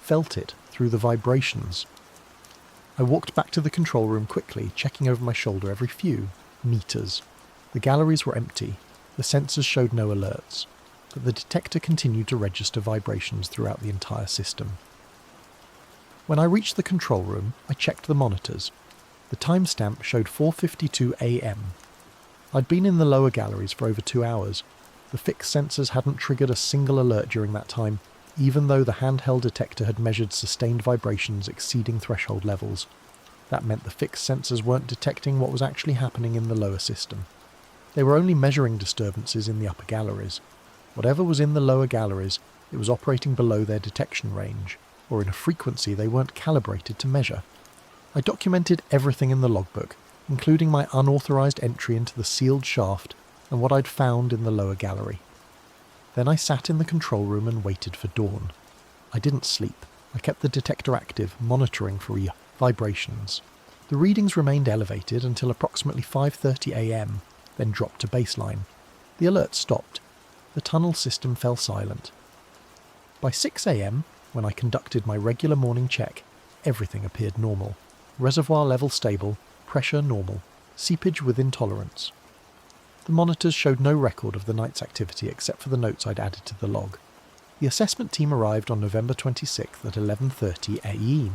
felt it through the vibrations. I walked back to the control room quickly, checking over my shoulder every few meters. The galleries were empty. The sensors showed no alerts, but the detector continued to register vibrations throughout the entire system. When I reached the control room, I checked the monitors. The timestamp showed 4:52 a.m. I'd been in the lower galleries for over 2 hours. The fixed sensors hadn't triggered a single alert during that time, even though the handheld detector had measured sustained vibrations exceeding threshold levels. That meant the fixed sensors weren't detecting what was actually happening in the lower system. They were only measuring disturbances in the upper galleries. Whatever was in the lower galleries, it was operating below their detection range, or in a frequency they weren't calibrated to measure. I documented everything in the logbook, including my unauthorised entry into the sealed shaft and what I'd found in the lower gallery. Then I sat in the control room and waited for dawn. I didn't sleep. I kept the detector active, monitoring for vibrations. The readings remained elevated until approximately 5:30 a.m, then dropped to baseline. The alert stopped. The tunnel system fell silent. By 6 a.m, when I conducted my regular morning check, everything appeared normal. Reservoir level stable, pressure normal, seepage within tolerance. The monitors showed no record of the night's activity except for the notes I'd added to the log. The assessment team arrived on November 26th at 11:30 AE.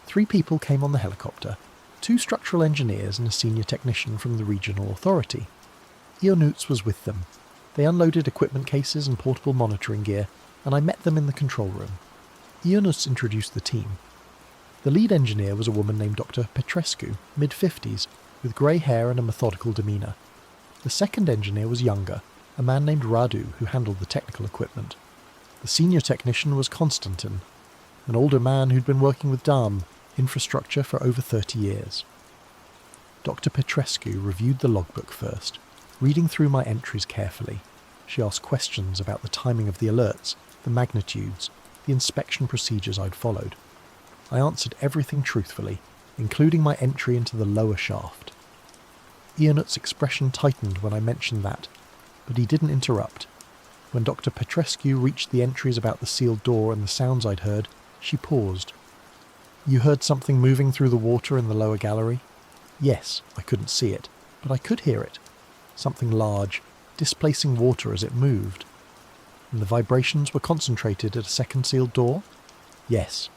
3 people came on the helicopter, 2 structural engineers and a senior technician from the regional authority. Ionutz was with them. They unloaded equipment cases and portable monitoring gear, and I met them in the control room. Ionutz introduced the team. The lead engineer was a woman named Dr. Petrescu, mid-50s, with grey hair and a methodical demeanour. The second engineer was younger, a man named Radu, who handled the technical equipment. The senior technician was Konstantin, an older man who'd been working with DAM infrastructure for over 30 years. Dr. Petrescu reviewed the logbook first, reading through my entries carefully. She asked questions about the timing of the alerts, the magnitudes, the inspection procedures I'd followed. I answered everything truthfully, including my entry into the lower shaft. Ionutz's expression tightened when I mentioned that, but he didn't interrupt. When Dr. Petrescu reached the entries about the sealed door and the sounds I'd heard, she paused. "You heard something moving through the water in the lower gallery?" "Yes, I couldn't see it, but I could hear it. Something large, displacing water as it moved." "And the vibrations were concentrated at a second sealed door?" "Yes.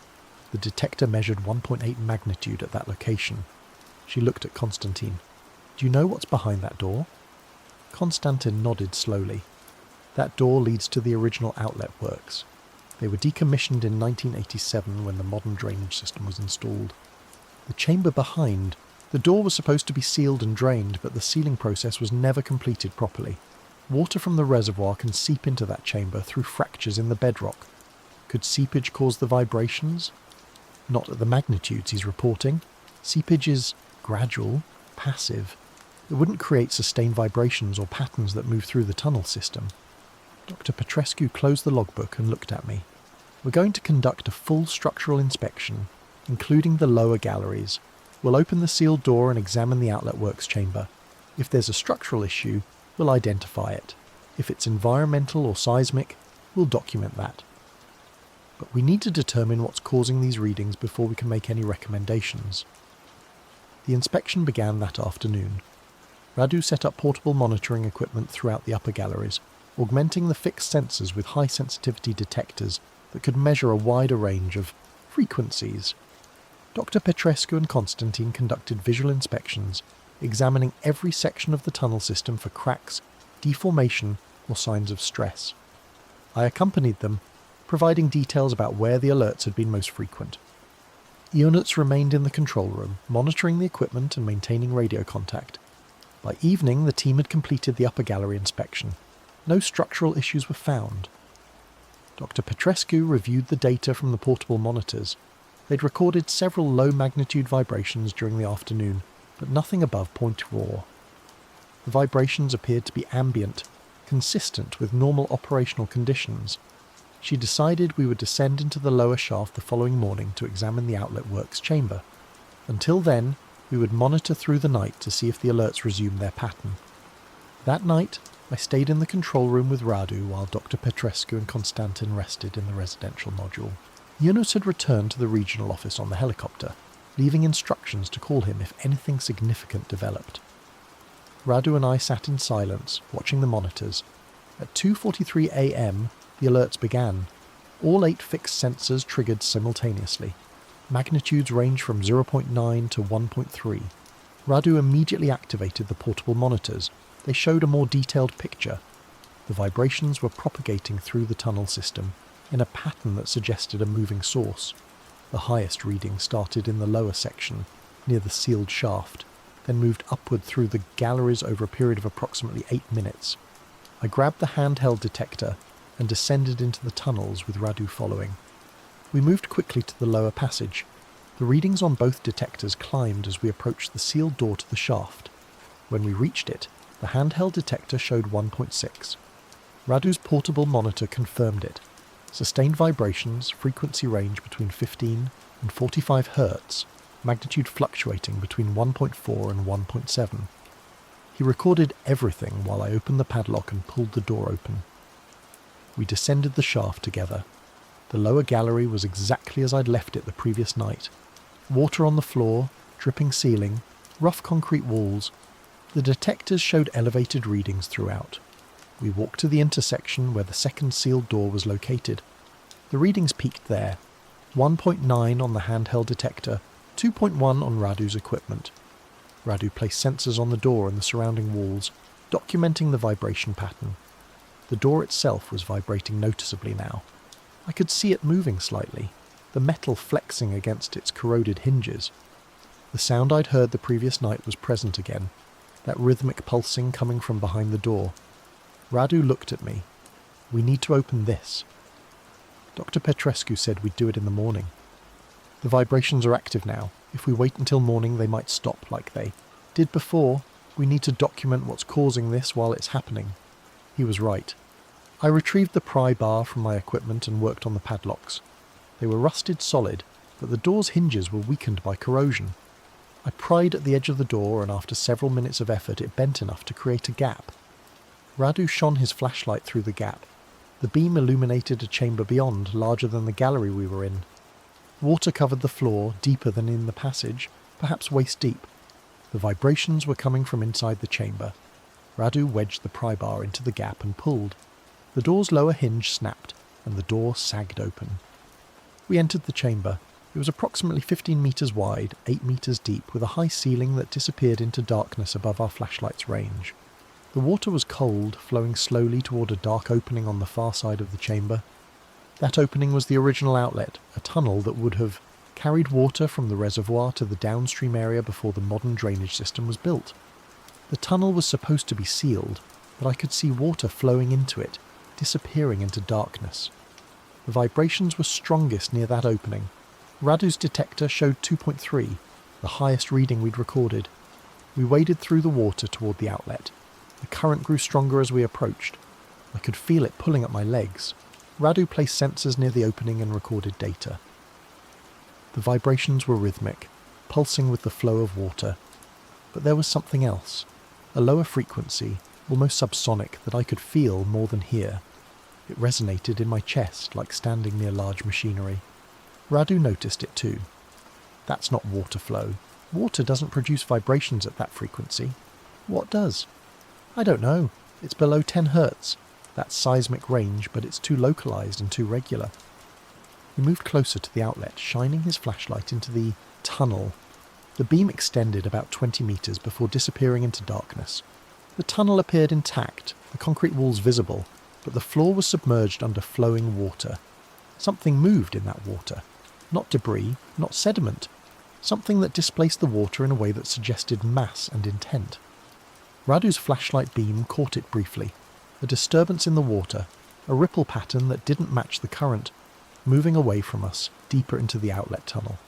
The detector measured 1.8 magnitude at that location." She looked at Konstantin. "Do you know what's behind that door?" Konstantin nodded slowly. "That door leads to the original outlet works. They were decommissioned in 1987 when the modern drainage system was installed. The chamber behind, the door was supposed to be sealed and drained, but the sealing process was never completed properly. Water from the reservoir can seep into that chamber through fractures in the bedrock. Could seepage cause the vibrations? Not at the magnitudes he's reporting. Seepage is gradual, passive. It wouldn't create sustained vibrations or patterns that move through the tunnel system." Dr. Petrescu closed the logbook and looked at me. "We're going to conduct a full structural inspection, including the lower galleries. We'll open the sealed door and examine the outlet works chamber. If there's a structural issue, we'll identify it. If it's environmental or seismic, we'll document that. But we need to determine what's causing these readings before we can make any recommendations." The inspection began that afternoon. Radu set up portable monitoring equipment throughout the upper galleries, augmenting the fixed sensors with high-sensitivity detectors that could measure a wider range of frequencies. Dr. Petrescu and Konstantin conducted visual inspections, examining every section of the tunnel system for cracks, deformation, or signs of stress. I accompanied them, providing details about where the alerts had been most frequent. Ionutz remained in the control room, monitoring the equipment and maintaining radio contact. By evening, the team had completed the upper gallery inspection. No structural issues were found. Dr. Petrescu reviewed the data from the portable monitors. They'd recorded several low-magnitude vibrations during the afternoon, but nothing above 0.4. The vibrations appeared to be ambient, consistent with normal operational conditions. She decided we would descend into the lower shaft the following morning to examine the outlet works chamber. Until then, we would monitor through the night to see if the alerts resumed their pattern. That night, I stayed in the control room with Radu while Dr. Petrescu and Konstantin rested in the residential module. Ionutz had returned to the regional office on the helicopter, leaving instructions to call him if anything significant developed. Radu and I sat in silence, watching the monitors. At 2:43 a.m, the alerts began. All 8 fixed sensors triggered simultaneously. Magnitudes ranged from 0.9 to 1.3. Radu immediately activated the portable monitors. They showed a more detailed picture. The vibrations were propagating through the tunnel system in a pattern that suggested a moving source. The highest reading started in the lower section, near the sealed shaft, then moved upward through the galleries over a period of approximately 8 minutes. I grabbed the handheld detector and descended into the tunnels with Radu following. We moved quickly to the lower passage. The readings on both detectors climbed as we approached the sealed door to the shaft. When we reached it, the handheld detector showed 1.6. Radu's portable monitor confirmed it. Sustained vibrations, frequency range between 15 and 45 Hz, magnitude fluctuating between 1.4 and 1.7. He recorded everything while I opened the padlock and pulled the door open. We descended the shaft together. The lower gallery was exactly as I'd left it the previous night. Water on the floor, dripping ceiling, rough concrete walls. The detectors showed elevated readings throughout. We walked to the intersection where the second sealed door was located. The readings peaked there. 1.9 on the handheld detector, 2.1 on Radu's equipment. Radu placed sensors on the door and the surrounding walls, documenting the vibration pattern. The door itself was vibrating noticeably now. I could see it moving slightly, the metal flexing against its corroded hinges. The sound I'd heard the previous night was present again, that rhythmic pulsing coming from behind the door. Radu looked at me. "We need to open this." Dr. Petrescu said we'd do it in the morning. "The vibrations are active now. If we wait until morning, they might stop like they did before. We need to document what's causing this while it's happening." He was right. I retrieved the pry bar from my equipment and worked on the padlocks. They were rusted solid, but the door's hinges were weakened by corrosion. I pried at the edge of the door, and after several minutes of effort it bent enough to create a gap. Radu shone his flashlight through the gap. The beam illuminated a chamber beyond, larger than the gallery we were in. Water covered the floor, deeper than in the passage, perhaps waist deep. The vibrations were coming from inside the chamber. Radu wedged the pry bar into the gap and pulled. The door's lower hinge snapped, and the door sagged open. We entered the chamber. It was approximately 15 metres wide, 8 metres deep, with a high ceiling that disappeared into darkness above our flashlight's range. The water was cold, flowing slowly toward a dark opening on the far side of the chamber. That opening was the original outlet, a tunnel that would have carried water from the reservoir to the downstream area before the modern drainage system was built. The tunnel was supposed to be sealed, but I could see water flowing into it, disappearing into darkness. The vibrations were strongest near that opening. Radu's detector showed 2.3, the highest reading we'd recorded. We waded through the water toward the outlet. The current grew stronger as we approached. I could feel it pulling at my legs. Radu placed sensors near the opening and recorded data. The vibrations were rhythmic, pulsing with the flow of water. But there was something else, a lower frequency, almost subsonic, that I could feel more than hear. It resonated in my chest like standing near large machinery. Radu noticed it too. That's not water flow. Water doesn't produce vibrations at that frequency. What does? I don't know. It's below 10 Hz. That's seismic range, but it's too localized and too regular. He moved closer to the outlet, shining his flashlight into the tunnel. The beam extended about 20 meters before disappearing into darkness. The tunnel appeared intact, the concrete walls visible, but the floor was submerged under flowing water. Something moved in that water. Not debris, not sediment. Something that displaced the water in a way that suggested mass and intent. Radu's flashlight beam caught it briefly. A disturbance in the water, a ripple pattern that didn't match the current, moving away from us, deeper into the outlet tunnel.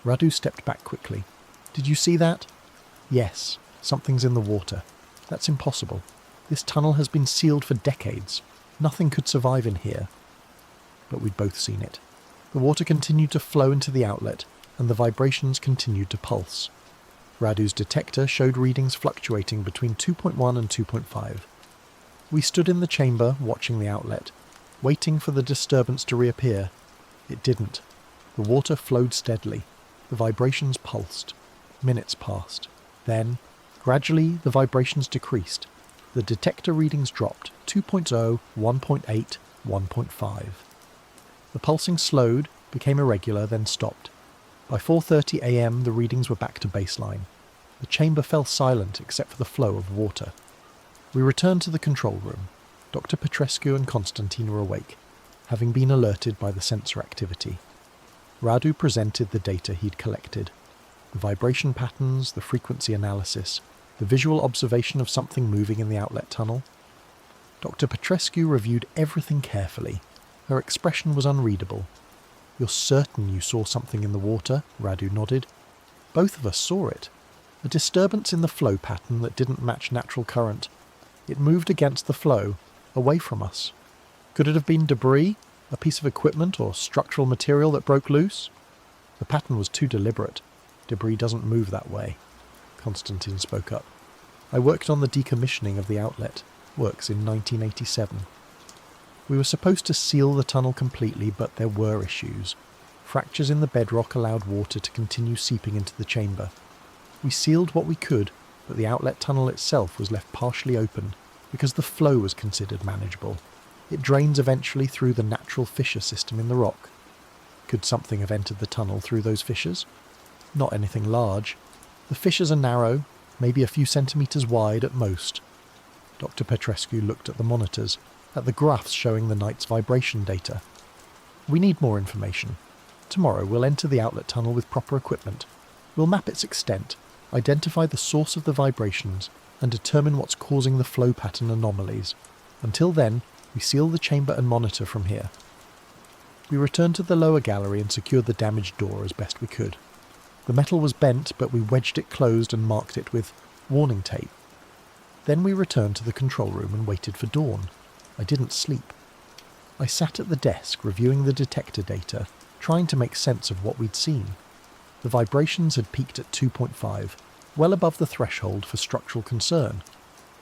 Radu stepped back quickly. "Did you see that?" "Yes, something's in the water. That's impossible. This tunnel has been sealed for decades. Nothing could survive in here." But we'd both seen it. The water continued to flow into the outlet, and the vibrations continued to pulse. Radu's detector showed readings fluctuating between 2.1 and 2.5. We stood in the chamber, watching the outlet, waiting for the disturbance to reappear. It didn't. The water flowed steadily. The vibrations pulsed. Minutes passed. Then, gradually, the vibrations decreased. The detector readings dropped, 2.0, 1.8, 1.5. The pulsing slowed, became irregular, then stopped. By 4:30 a.m. the readings were back to baseline. The chamber fell silent except for the flow of water. We returned to the control room. Dr. Petrescu and Constantine were awake, having been alerted by the sensor activity. Radu presented the data he'd collected. The vibration patterns, the frequency analysis, the visual observation of something moving in the outlet tunnel. Dr. Petrescu reviewed everything carefully. Her expression was unreadable. "You're certain you saw something in the water?" Radu nodded. Both of us saw it. A disturbance in the flow pattern that didn't match natural current. It moved against the flow, away from us. Could it have been debris, a piece of equipment or structural material that broke loose? The pattern was too deliberate. Debris doesn't move that way. Constantine spoke up. I worked on the decommissioning of the outlet. Works in 1987. We were supposed to seal the tunnel completely, but there were issues. Fractures in the bedrock allowed water to continue seeping into the chamber. We sealed what we could, but the outlet tunnel itself was left partially open because the flow was considered manageable. It drains eventually through the natural fissure system in the rock. Could something have entered the tunnel through those fissures? Not anything large. The fissures are narrow, maybe a few centimetres wide at most. Dr. Petrescu looked at the monitors, at the graphs showing the night's vibration data. We need more information. Tomorrow we'll enter the outlet tunnel with proper equipment. We'll map its extent, identify the source of the vibrations, and determine what's causing the flow pattern anomalies. Until then, we seal the chamber and monitor from here. We returned to the lower gallery and secured the damaged door as best we could. The metal was bent, but we wedged it closed and marked it with warning tape. Then we returned to the control room and waited for dawn. I didn't sleep. I sat at the desk reviewing the detector data, trying to make sense of what we'd seen. The vibrations had peaked at 2.5, well above the threshold for structural concern.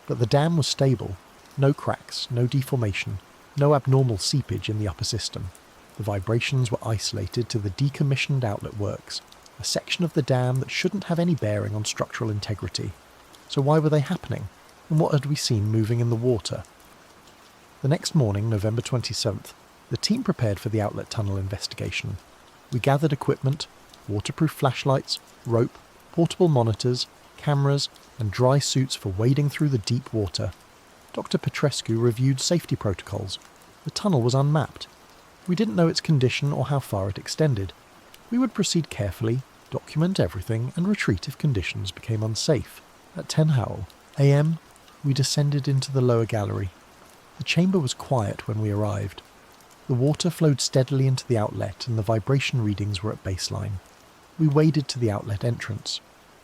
But the dam was stable. No cracks, no deformation, no abnormal seepage in the upper system. The vibrations were isolated to the decommissioned outlet works, a section of the dam that shouldn't have any bearing on structural integrity. So why were they happening? And what had we seen moving in the water? The next morning, November 27th, the team prepared for the outlet tunnel investigation. We gathered equipment, waterproof flashlights, rope, portable monitors, cameras, and dry suits for wading through the deep water. Dr. Petrescu reviewed safety protocols. The tunnel was unmapped. We didn't know its condition or how far it extended. We would proceed carefully, document everything, and retreat if conditions became unsafe. At 10 a.m., we descended into the lower gallery. The chamber was quiet when we arrived. The water flowed steadily into the outlet and the vibration readings were at baseline. We waded to the outlet entrance.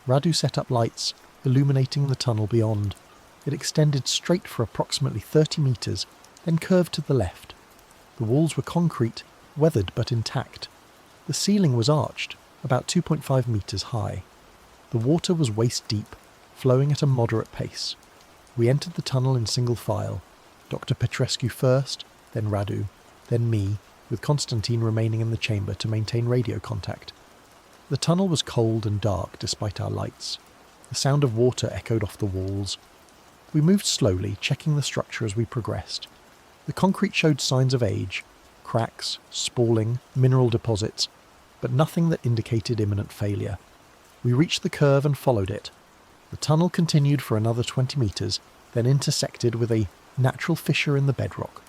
Radu set up lights, illuminating the tunnel beyond. It extended straight for approximately 30 metres, then curved to the left. The walls were concrete, weathered but intact. The ceiling was arched, about 2.5 metres high. The water was waist deep, flowing at a moderate pace. We entered the tunnel in single file. Dr. Petrescu first, then Radu, then me, with Constantine remaining in the chamber to maintain radio contact. The tunnel was cold and dark despite our lights. The sound of water echoed off the walls. We moved slowly, checking the structure as we progressed. The concrete showed signs of age, cracks, spalling, mineral deposits, but nothing that indicated imminent failure. We reached the curve and followed it. The tunnel continued for another 20 metres, then intersected with a natural fissure in the bedrock.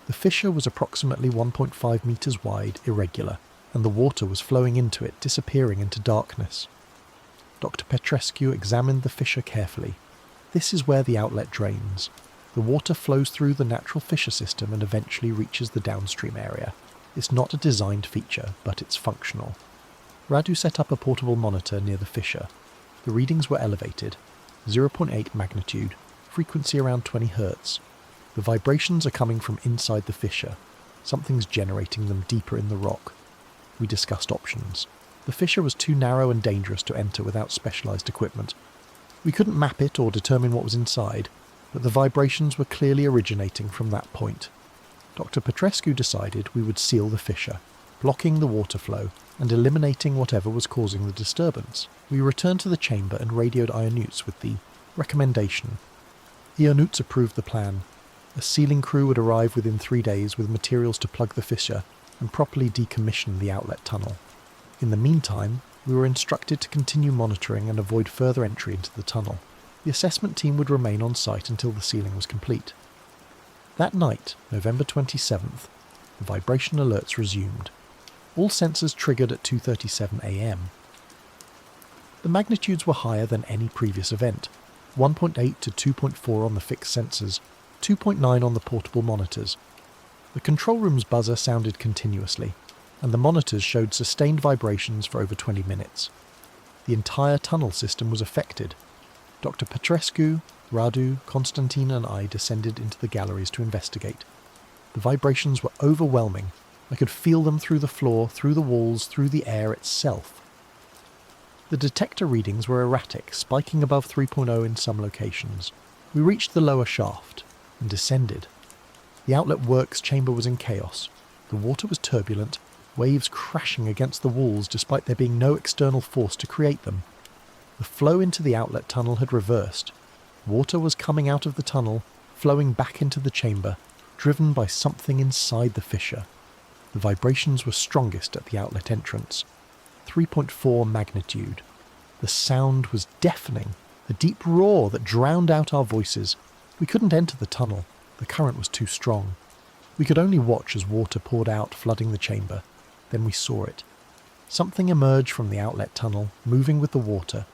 The fissure was approximately 1.5 metres wide, irregular, and the water was flowing into it, disappearing into darkness. Dr. Petrescu examined the fissure carefully. This is where the outlet drains. The water flows through the natural fissure system and eventually reaches the downstream area. It's not a designed feature, but it's functional. Radu set up a portable monitor near the fissure. The readings were elevated, 0.8 magnitude, frequency around 20 Hz. The vibrations are coming from inside the fissure. Something's generating them deeper in the rock. We discussed options. The fissure was too narrow and dangerous to enter without specialised equipment. We couldn't map it or determine what was inside, but the vibrations were clearly originating from that point. Dr. Petrescu decided we would seal the fissure, blocking the water flow and eliminating whatever was causing the disturbance. We returned to the chamber and radioed Ionuts with the recommendation. Ionuts approved the plan. A sealing crew would arrive within 3 days with materials to plug the fissure and properly decommission the outlet tunnel. In the meantime, we were instructed to continue monitoring and avoid further entry into the tunnel. The assessment team would remain on site until the sealing was complete. That night, November 27th, the vibration alerts resumed. All sensors triggered at 2:37 a.m. The magnitudes were higher than any previous event, 1.8 to 2.4 on the fixed sensors, 2.9 on the portable monitors. The control room's buzzer sounded continuously. and the monitors showed sustained vibrations for over 20 minutes. The entire tunnel system was affected. Dr. Petrescu, Radu, Constantine and I descended into the galleries to investigate. The vibrations were overwhelming. I could feel them through the floor, through the walls, through the air itself. The detector readings were erratic, spiking above 3.0 in some locations. We reached the lower shaft and descended. The outlet works chamber was in chaos. The water was turbulent, waves crashing against the walls despite there being no external force to create them. The flow into the outlet tunnel had reversed. Water was coming out of the tunnel, flowing back into the chamber, driven by something inside the fissure. The vibrations were strongest at the outlet entrance. 3.4 magnitude. The sound was deafening, a deep roar that drowned out our voices. We couldn't enter the tunnel. The current was too strong. We could only watch as water poured out, flooding the chamber. Then we saw it. Something emerged from the outlet tunnel, moving with the water.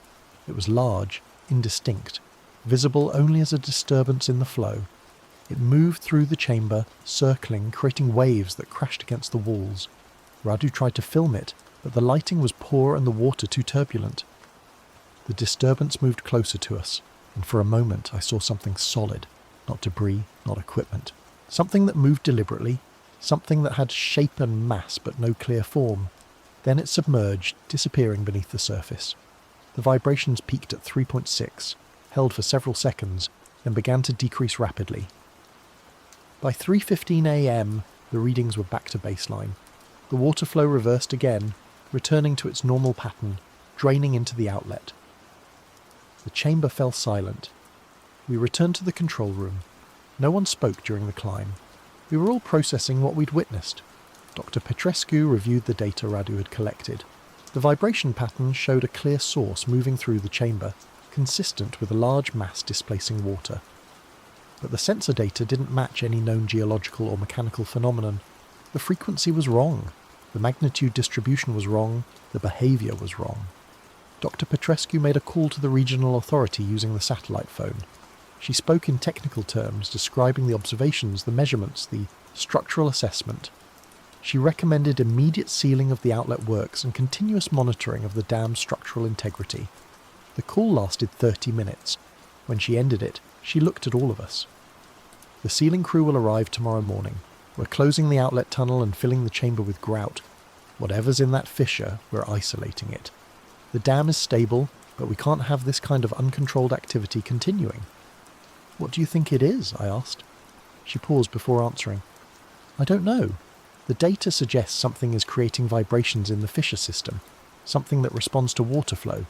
It was large, indistinct, visible only as a disturbance in the flow. It moved through the chamber, circling, creating waves that crashed against the walls. Radu tried to film it, but the lighting was poor and the water too turbulent. The disturbance moved closer to us, and for a moment I saw something solid, not debris, not equipment. Something that moved deliberately, something that had shape and mass but no clear form. Then it submerged, disappearing beneath the surface. The vibrations peaked at 3.6, held for several seconds, then began to decrease rapidly. By 3:15 a.m, the readings were back to baseline. The water flow reversed again, returning to its normal pattern, draining into the outlet. The chamber fell silent. We returned to the control room. No one spoke during the climb. We were all processing what we'd witnessed. Dr. Petrescu reviewed the data Radu had collected. The vibration pattern showed a clear source moving through the chamber, consistent with a large mass displacing water. But the sensor data didn't match any known geological or mechanical phenomenon. The frequency was wrong. The magnitude distribution was wrong. The behaviour was wrong. Dr. Petrescu made a call to the regional authority using the satellite phone. She spoke in technical terms, describing the observations, the measurements, the structural assessment. She recommended immediate sealing of the outlet works and continuous monitoring of the dam's structural integrity. The call lasted 30 minutes. When she ended it, she looked at all of us. The sealing crew will arrive tomorrow morning. We're closing the outlet tunnel and filling the chamber with grout. Whatever's in that fissure, we're isolating it. The dam is stable, but we can't have this kind of uncontrolled activity continuing. What do you think it is? I asked. She paused before answering. I don't know. The data suggests something is creating vibrations in the fissure system, something that responds to water flow.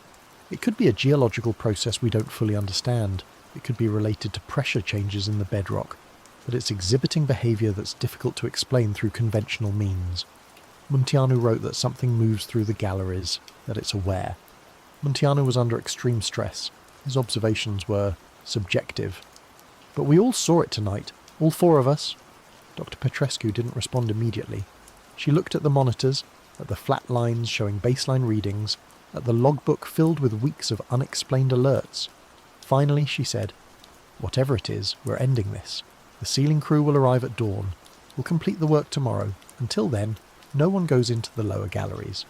It could be a geological process we don't fully understand. It could be related to pressure changes in the bedrock, but it's exhibiting behaviour that's difficult to explain through conventional means. Munteanu wrote that something moves through the galleries, that it's aware. Munteanu was under extreme stress. His observations were subjective. But we all saw it tonight, all four of us. Dr. Petrescu didn't respond immediately. She looked at the monitors, at the flat lines showing baseline readings, at the logbook filled with weeks of unexplained alerts. Finally, she said, "Whatever it is, we're ending this. The sealing crew will arrive at dawn. We'll complete the work tomorrow. Until then, no one goes into the lower galleries."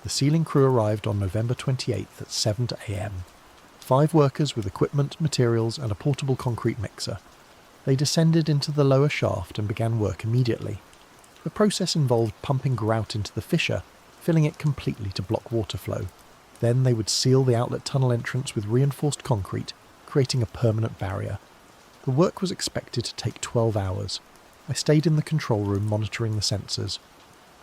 The sealing crew arrived on November 28th at 7 a.m. 5 workers with equipment, materials and a portable concrete mixer. They descended into the lower shaft and began work immediately. The process involved pumping grout into the fissure, filling it completely to block water flow. Then they would seal the outlet tunnel entrance with reinforced concrete, creating a permanent barrier. The work was expected to take 12 hours. I stayed in the control room monitoring the sensors.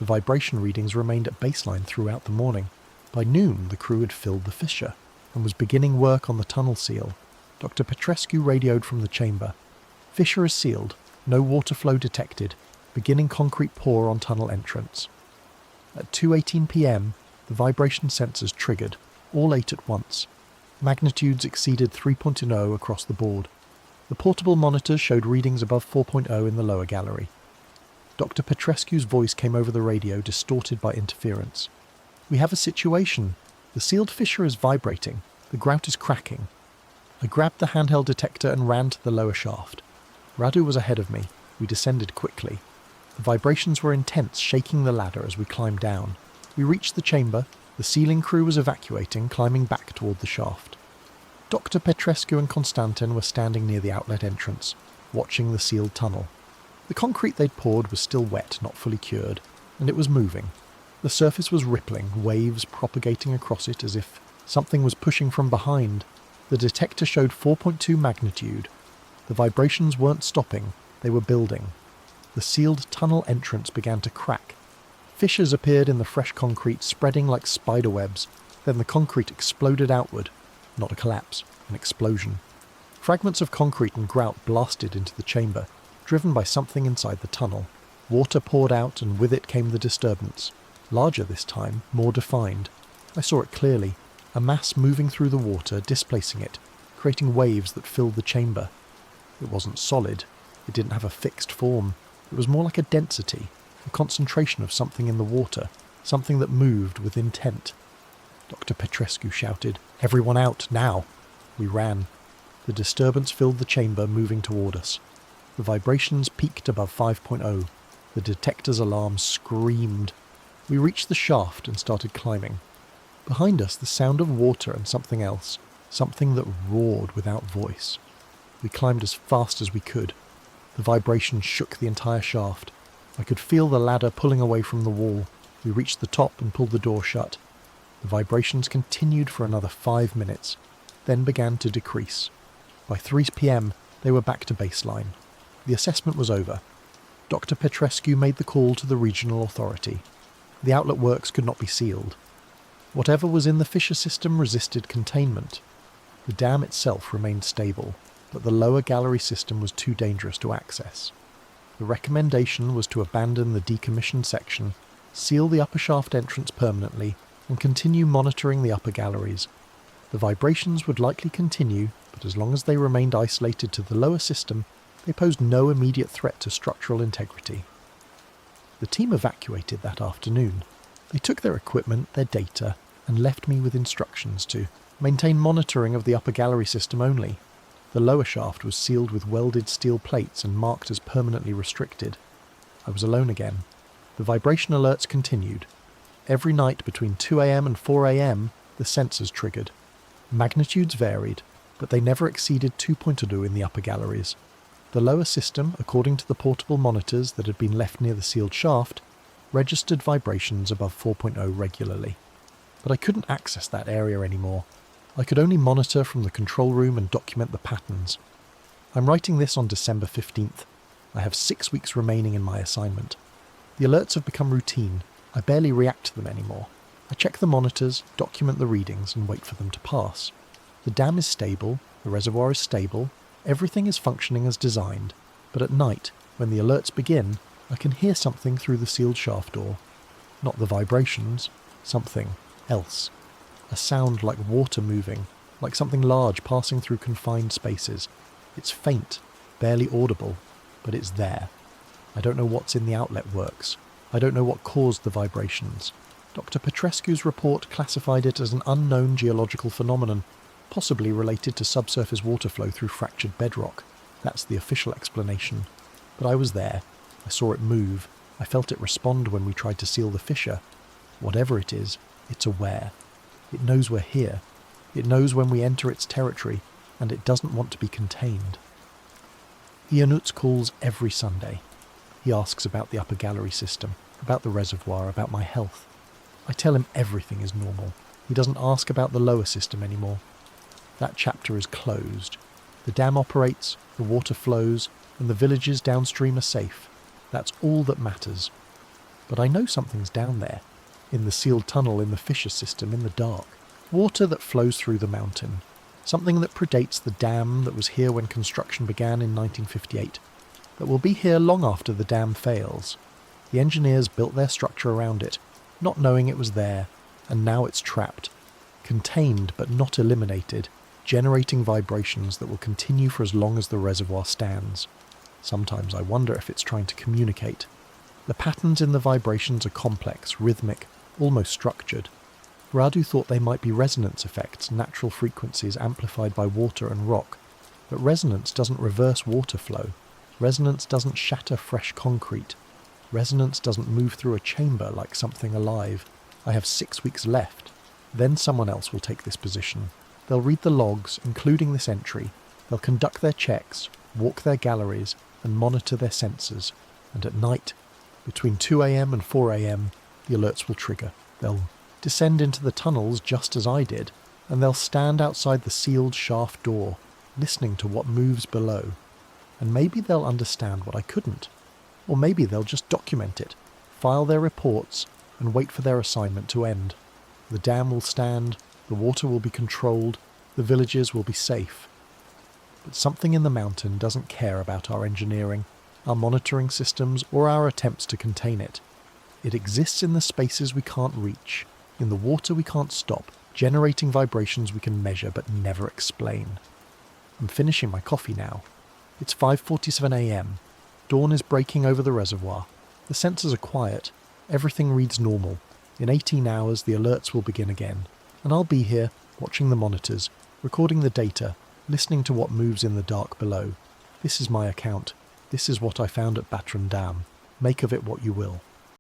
The vibration readings remained at baseline throughout the morning. By noon, the crew had filled the fissure and was beginning work on the tunnel seal. Dr. Petrescu radioed from the chamber. "Fissure is sealed. No water flow detected. Beginning concrete pour on tunnel entrance." At 2:18 p.m, the vibration sensors triggered, all 8 at once. Magnitudes exceeded 3.0 across the board. The portable monitors showed readings above 4.0 in the lower gallery. Dr. Petrescu's voice came over the radio, distorted by interference. "We have a situation. The sealed fissure is vibrating. The grout is cracking." I grabbed the handheld detector and ran to the lower shaft. Radu was ahead of me. We descended quickly. The vibrations were intense, shaking the ladder as we climbed down. We reached the chamber. The sealing crew was evacuating, climbing back toward the shaft. Dr. Petrescu and Konstantin were standing near the outlet entrance, watching the sealed tunnel. The concrete they'd poured was still wet, not fully cured, and it was moving. The surface was rippling, waves propagating across it as if something was pushing from behind. The detector showed 4.2 magnitude. The vibrations weren't stopping, they were building. The sealed tunnel entrance began to crack. Fissures appeared in the fresh concrete, spreading like spider webs. Then the concrete exploded outward. Not a collapse, an explosion. Fragments of concrete and grout blasted into the chamber, driven by something inside the tunnel. Water poured out, and with it came the disturbance. Larger this time, more defined. I saw it clearly, a mass moving through the water, displacing it, creating waves that filled the chamber. It wasn't solid. It didn't have a fixed form. It was more like a density, a concentration of something in the water, something that moved with intent. Dr. Petrescu shouted, "Everyone out, now!" We ran. The disturbance filled the chamber, moving toward us. The vibrations peaked above 5.0. The detector's alarm screamed. We reached the shaft and started climbing. Behind us, the sound of water and something else, something that roared without voice. We climbed as fast as we could. The vibration shook the entire shaft. I could feel the ladder pulling away from the wall. We reached the top and pulled the door shut. The vibrations continued for another 5 minutes, then began to decrease. By 3 p.m, they were back to baseline. The assessment was over. Dr. Petrescu made the call to the regional authority. The outlet works could not be sealed. Whatever was in the fissure system resisted containment. The dam itself remained stable, but the lower gallery system was too dangerous to access. The recommendation was to abandon the decommissioned section, seal the upper shaft entrance permanently, and continue monitoring the upper galleries. The vibrations would likely continue, but as long as they remained isolated to the lower system, they posed no immediate threat to structural integrity. The team evacuated that afternoon. They took their equipment, their data, and left me with instructions to maintain monitoring of the upper gallery system only. The lower shaft was sealed with welded steel plates and marked as permanently restricted. I was alone again. The vibration alerts continued. Every night between 2 a.m. and 4 a.m, the sensors triggered. Magnitudes varied, but they never exceeded 2.2 in the upper galleries. The lower system, according to the portable monitors that had been left near the sealed shaft, registered vibrations above 4.0 regularly. But I couldn't access that area anymore. I could only monitor from the control room and document the patterns. I'm writing this on December 15th. I have 6 weeks remaining in my assignment. The alerts have become routine. I barely react to them anymore. I check the monitors, document the readings, and wait for them to pass. The dam is stable, the reservoir is stable, everything is functioning as designed, but at night, when the alerts begin, I can hear something through the sealed shaft door. Not the vibrations, something else. A sound like water moving, like something large passing through confined spaces. It's faint, barely audible, but it's there. I don't know what's in the outlet works. I don't know what caused the vibrations. Dr. Petrescu's report classified it as an unknown geological phenomenon, possibly related to subsurface water flow through fractured bedrock. That's the official explanation. But I was there. I saw it move. I felt it respond when we tried to seal the fissure. Whatever it is, it's aware. It knows we're here. It knows when we enter its territory, and it doesn't want to be contained. Iannuts calls every Sunday. He asks about the upper gallery system, about the reservoir, about my health. I tell him everything is normal. He doesn't ask about the lower system anymore. That chapter is closed. The dam operates, the water flows, and the villages downstream are safe. That's all that matters. But I know something's down there, in the sealed tunnel in the fissure system in the dark. Water that flows through the mountain. Something that predates the dam that was here when construction began in 1958. That will be here long after the dam fails. The engineers built their structure around it, not knowing it was there, and now it's trapped. Contained but not eliminated, generating vibrations that will continue for as long as the reservoir stands. Sometimes I wonder if it's trying to communicate. The patterns in the vibrations are complex, rhythmic, almost structured. Radu thought they might be resonance effects, natural frequencies amplified by water and rock. But resonance doesn't reverse water flow. Resonance doesn't shatter fresh concrete. Resonance doesn't move through a chamber like something alive. I have 6 weeks left. Then someone else will take this position. They'll read the logs, including this entry. They'll conduct their checks, walk their galleries, and monitor their sensors. And at night, between 2 a.m. and 4 a.m., the alerts will trigger. They'll descend into the tunnels just as I did, and they'll stand outside the sealed shaft door, listening to what moves below. And maybe they'll understand what I couldn't. Or maybe they'll just document it, file their reports, and wait for their assignment to end. The dam will stand, the water will be controlled, the villages will be safe. But something in the mountain doesn't care about our engineering, our monitoring systems, or our attempts to contain it. It exists in the spaces we can't reach, in the water we can't stop, generating vibrations we can measure but never explain. I'm finishing my coffee now. It's 5:47 a.m. Dawn is breaking over the reservoir. The sensors are quiet. Everything reads normal. In 18 hours, the alerts will begin again. And I'll be here, watching the monitors, recording the data, listening to what moves in the dark below. This is my account. This is what I found at Batran Dam. Make of it what you will.